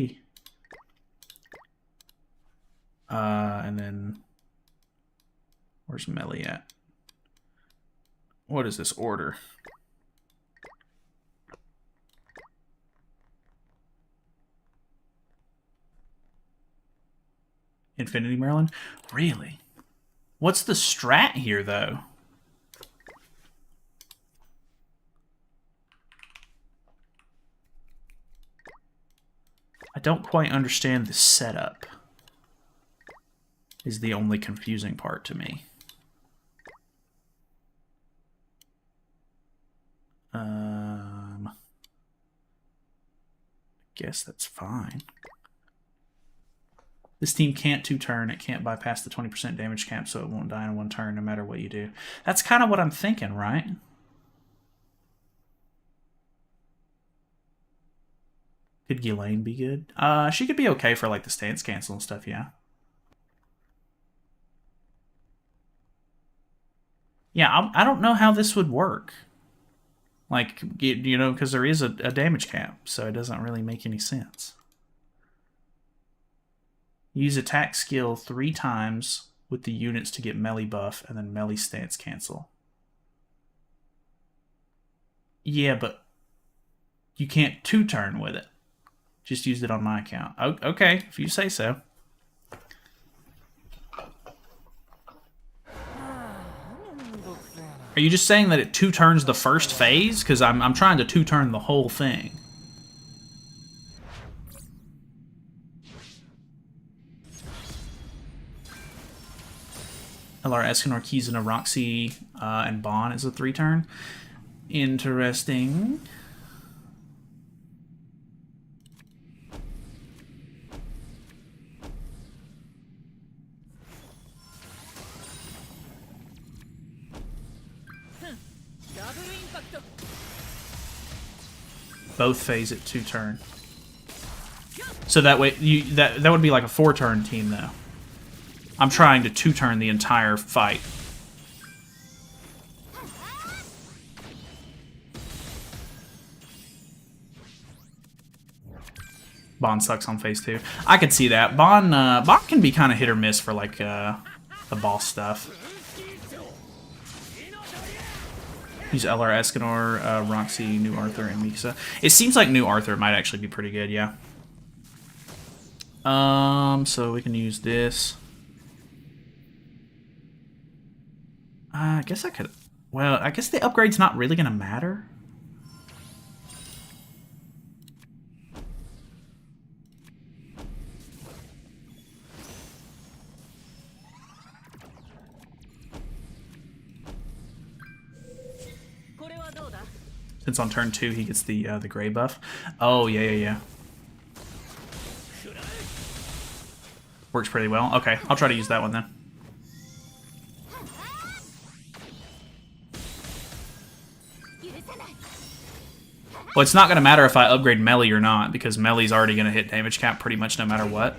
And then where's Melly at? What is this order? Infinity Merlin? Really? What's the strat here, though? I don't quite understand the setup. Is the only confusing part to me. Guess that's fine. This team can't 2-turn. It can't bypass the 20% damage cap, so it won't die in 1 turn no matter what you do. That's kind of what I'm thinking, right? Could Ghislaine be good? She could be okay for like the stance cancel and stuff, yeah. Yeah, I don't know how this would work. Like, you know, because there is a damage cap, so it doesn't really make any sense. Use attack skill 3 times with the units to get melee buff, and then melee stance cancel. Yeah, but you can't 2-turn with it. Just used it on my account. Oh, okay, if you say so. Are you just saying that it 2-turns the first phase? Because I'm trying to 2-turn the whole thing. LR Escanor, Kizuna, Roxy, and Bon is a 3-turn. Interesting. Both phase at 2-turn. So that way, that would be like a 4-turn team, though. I'm trying to 2-turn the entire fight. Bon sucks on phase 2. I could see that. Bon can be kind of hit or miss for like the boss stuff. Use LR Escanor, Roxy, New Arthur, and Mikasa. It seems like New Arthur might actually be pretty good, yeah. So we can use this. I guess I could... Well, I guess the upgrade's not really going to matter. Since on turn 2 he gets the gray buff. Oh, yeah. Works pretty well. Okay, I'll try to use that one then. Well, it's not going to matter if I upgrade melee or not, because melee's already going to hit damage cap pretty much no matter what.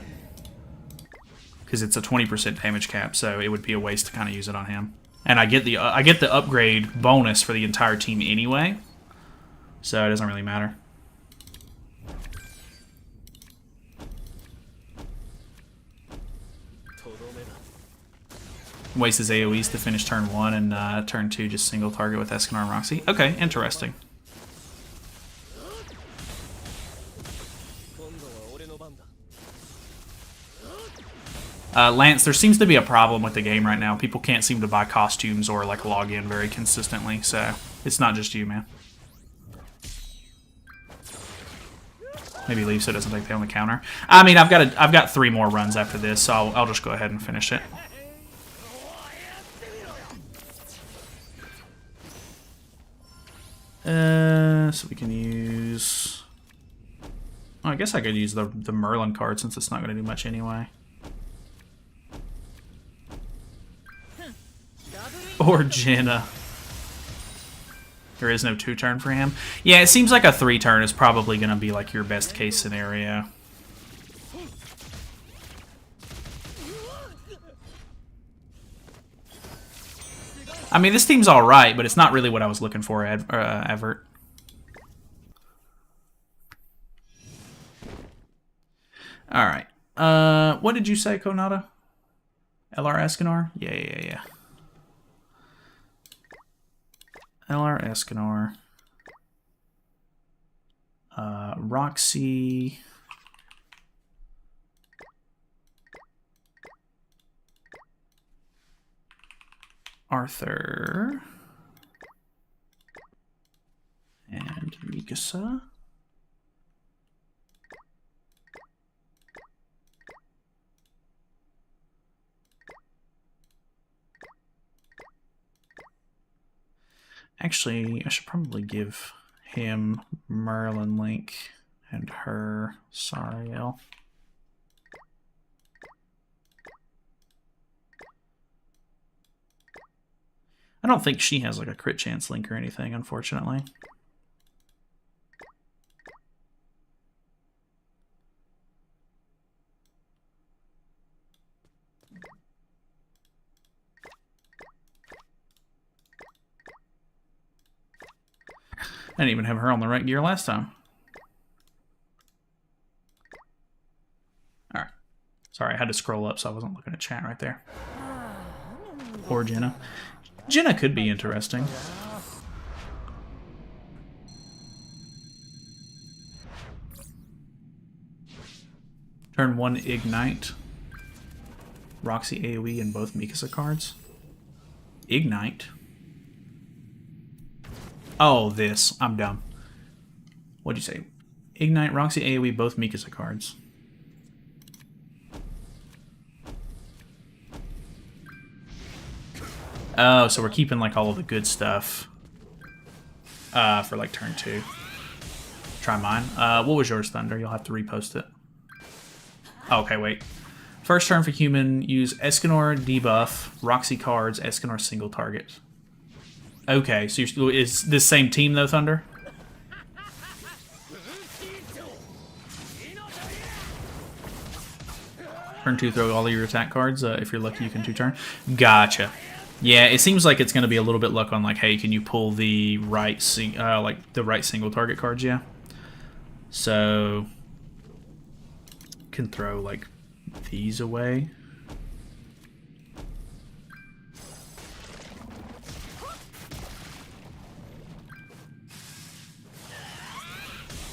Because it's a 20% damage cap, so it would be a waste to kind of use it on him. And I get the upgrade bonus for the entire team anyway, so it doesn't really matter. Waste his AoEs to finish turn 1, and turn 2 just single target with Escanor and Roxy. Okay, interesting. Lance, there seems to be a problem with the game right now. People can't seem to buy costumes or like log in very consistently, so it's not just you, man. Maybe leave so it doesn't take the only counter. I mean, I've got 3 more runs after this, so I'll just go ahead and finish it. So we can use... Oh, I guess I could use the Merlin card since it's not going to do much anyway. Or Jenna. There is no 2-turn for him. Yeah, it seems like a 3-turn is probably going to be like your best case scenario. I mean, this team's alright, but it's not really what I was looking for, Evert. Alright. What did you say, Konata? LR Escanor? Yeah. LR Escanor. Roxy. Arthur. And Mikasa. Actually, I should probably give him Merlin Link and her Sariel. I don't think she has like a crit chance link or anything, unfortunately. I didn't even have her on the right gear last time. Alright. Sorry, I had to scroll up so I wasn't looking at chat right there. Or Jenna. Jenna could be interesting. Turn 1 Ignite. Roxy AoE and both Mikasa cards. Ignite? Oh, this. I'm dumb. What'd you say? Ignite, Roxy AoE, both Mikasa cards. Oh, so we're keeping like all of the good stuff for like turn 2. Try mine. What was yours, Thunder? You'll have to repost it. Oh, okay, wait. First turn for human, use Escanor debuff, Roxy cards, Escanor single target. Okay, so is this same team though, Thunder? Turn 2, throw all of your attack cards. If you're lucky, you can 2-turn. Gotcha. Yeah, it seems like it's going to be a little bit luck on like, hey, can you pull the right single target cards? Yeah. So can throw like these away.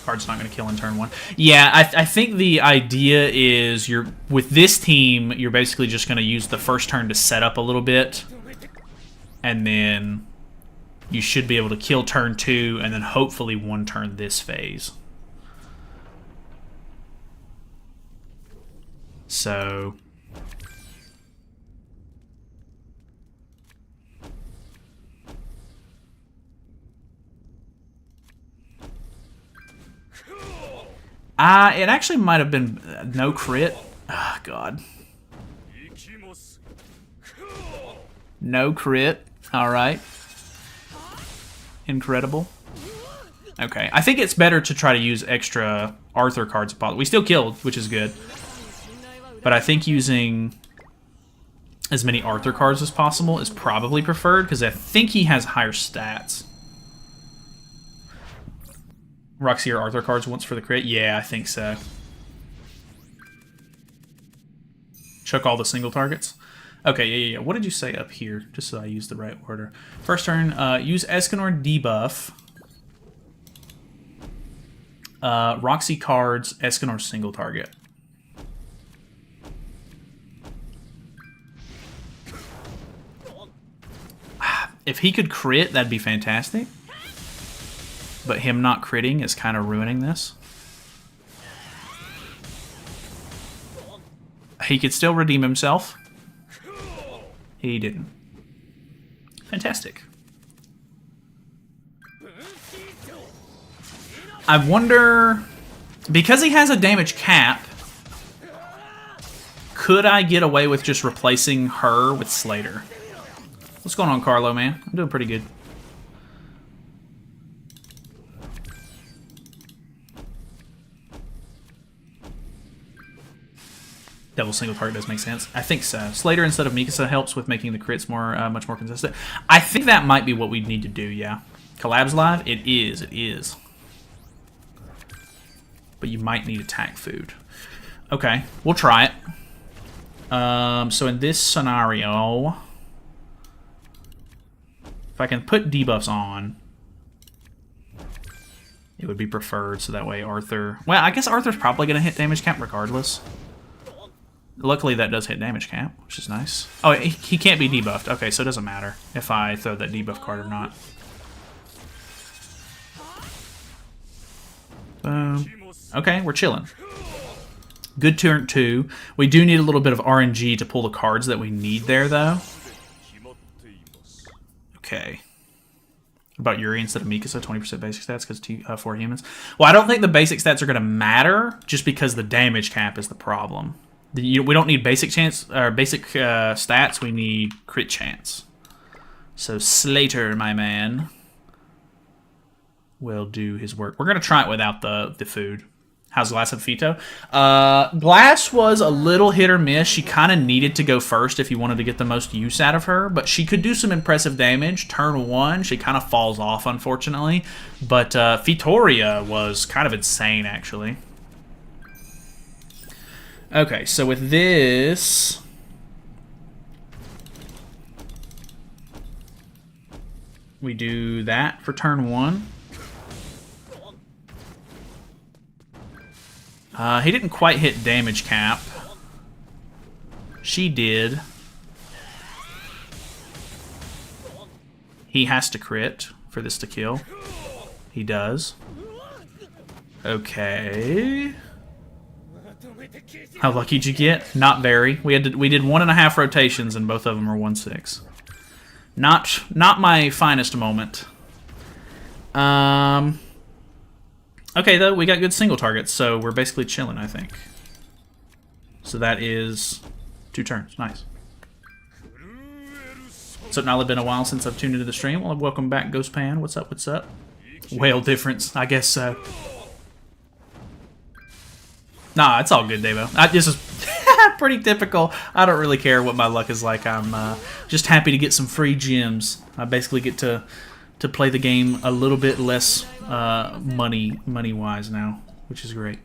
Card's not going to kill in turn 1. Yeah, I think the idea is with this team, you're basically just going to use the first turn to set up a little bit. And then you should be able to kill turn 2 and then hopefully 1 turn this phase. So it actually might have been no crit. Ah, God. No crit. All right. Incredible. Okay. I think it's better to try to use extra Arthur cards. We still killed, which is good. But I think using as many Arthur cards as possible is probably preferred, because I think he has higher stats. Roxy or Arthur cards once for the crit? Yeah, I think so. Chuck all the single targets? Okay, yeah. What did you say up here? Just so I use the right order. First turn, use Escanor debuff. Roxy cards, Escanor single target. If he could crit, that'd be fantastic. But him not critting is kind of ruining this. He could still redeem himself. He didn't. Fantastic. I wonder, because he has a damage cap, could I get away with just replacing her with Slater? What's going on, Carlo, man? I'm doing pretty good. Double single target does make sense. I think so. Slater instead of Mikasa helps with making the crits more much more consistent. I think that might be what we need to do, yeah. Collab's live? It is, it is. But you might need attack food. Okay, we'll try it. So in this scenario, if I can put debuffs on, it would be preferred, so that way Arthur... Well, I guess Arthur's probably going to hit damage cap regardless. Luckily, that does hit damage cap, which is nice. Oh, he can't be debuffed. Okay, so it doesn't matter if I throw that debuff card or not. Boom. Okay, we're chilling. Good turn 2. We do need a little bit of RNG to pull the cards that we need there, though. Okay. About Yuri instead of Mikasa, 20% basic stats because 4 humans. Well, I don't think the basic stats are going to matter just because the damage cap is the problem. We don't need basic chance or basic stats. We need crit chance. So Slater, my man, will do his work. We're going to try it without the food. How's Glass and Fito? Glass was a little hit or miss. She kind of needed to go first if you wanted to get the most use out of her. But she could do some impressive damage. Turn 1, she kind of falls off, unfortunately. But Fitoria was kind of insane, actually. Okay, so with this... we do that for turn 1. He didn't quite hit damage cap. She did. He has to crit for this to kill. He does. Okay. How lucky did you get? Not very. We did 1.5 rotations and both of them are 1/6. Not my finest moment. Okay, though, we got good single targets, so we're basically chilling, I think. So that is 2 turns. Nice. So now it's been a while since I've tuned into the stream. Well, welcome back, Ghost Pan. What's up, what's up? Whale difference, I guess so. Nah, it's all good, Davo. This is pretty typical. I don't really care what my luck is like. I'm just happy to get some free gems. I basically get to play the game a little bit less money-wise now, which is great.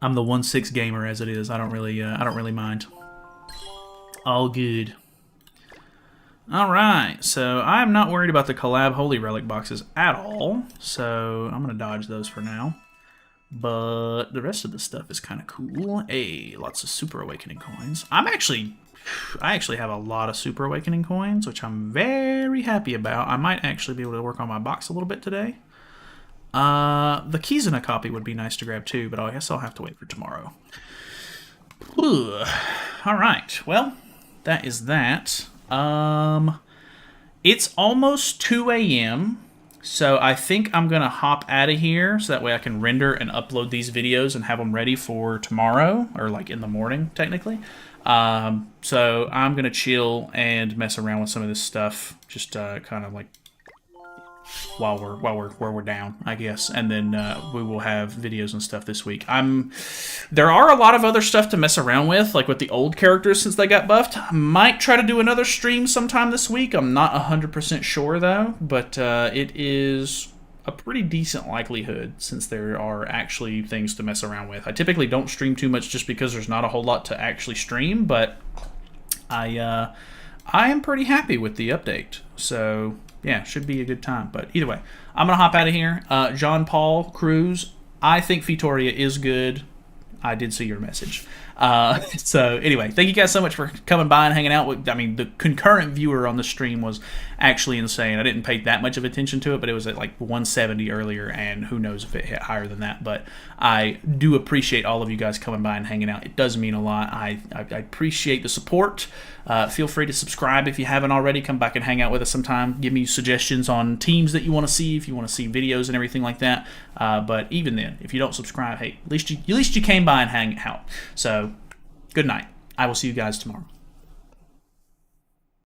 I'm the 1/6 gamer as it is. I don't really mind. All good. All right, so I'm not worried about the Collab Holy Relic boxes at all. So I'm gonna dodge those for now. But the rest of the stuff is kind of cool. Hey, lots of Super Awakening coins. I actually have a lot of Super Awakening coins, which I'm very happy about. I might actually be able to work on my box a little bit today. The keys in a copy would be nice to grab too, but I guess I'll have to wait for tomorrow. All right, well, that is that. It's almost 2 a.m., so I think I'm going to hop out of here so that way I can render and upload these videos and have them ready for tomorrow, or like in the morning, technically. So I'm going to chill and mess around with some of this stuff, just kind of like while we're down, I guess, and then we will have videos and stuff this week. There are a lot of other stuff to mess around with, like with the old characters since they got buffed. I might try to do another stream sometime this week. I'm not 100% sure though, but it is a pretty decent likelihood since there are actually things to mess around with. I typically don't stream too much just because there's not a whole lot to actually stream, but I am pretty happy with the update. So yeah, should be a good time. But either way, I'm going to hop out of here. Jean Paul Cruz, I think Fitoria is good. I did see your message. So anyway, thank you guys so much for coming by and hanging out. I mean, the concurrent viewer on the stream was actually insane. I didn't pay that much of attention to it, but it was at like 170 earlier, and who knows if it hit higher than that. But I do appreciate all of you guys coming by and hanging out. It does mean a lot. I appreciate the support. Feel free to subscribe if you haven't already. Come back and hang out with us sometime. Give me suggestions on teams that you want to see, if you want to see videos and everything like that. But even then, if you don't subscribe, hey, at least you came by and hang out. So good night. I will see you guys tomorrow.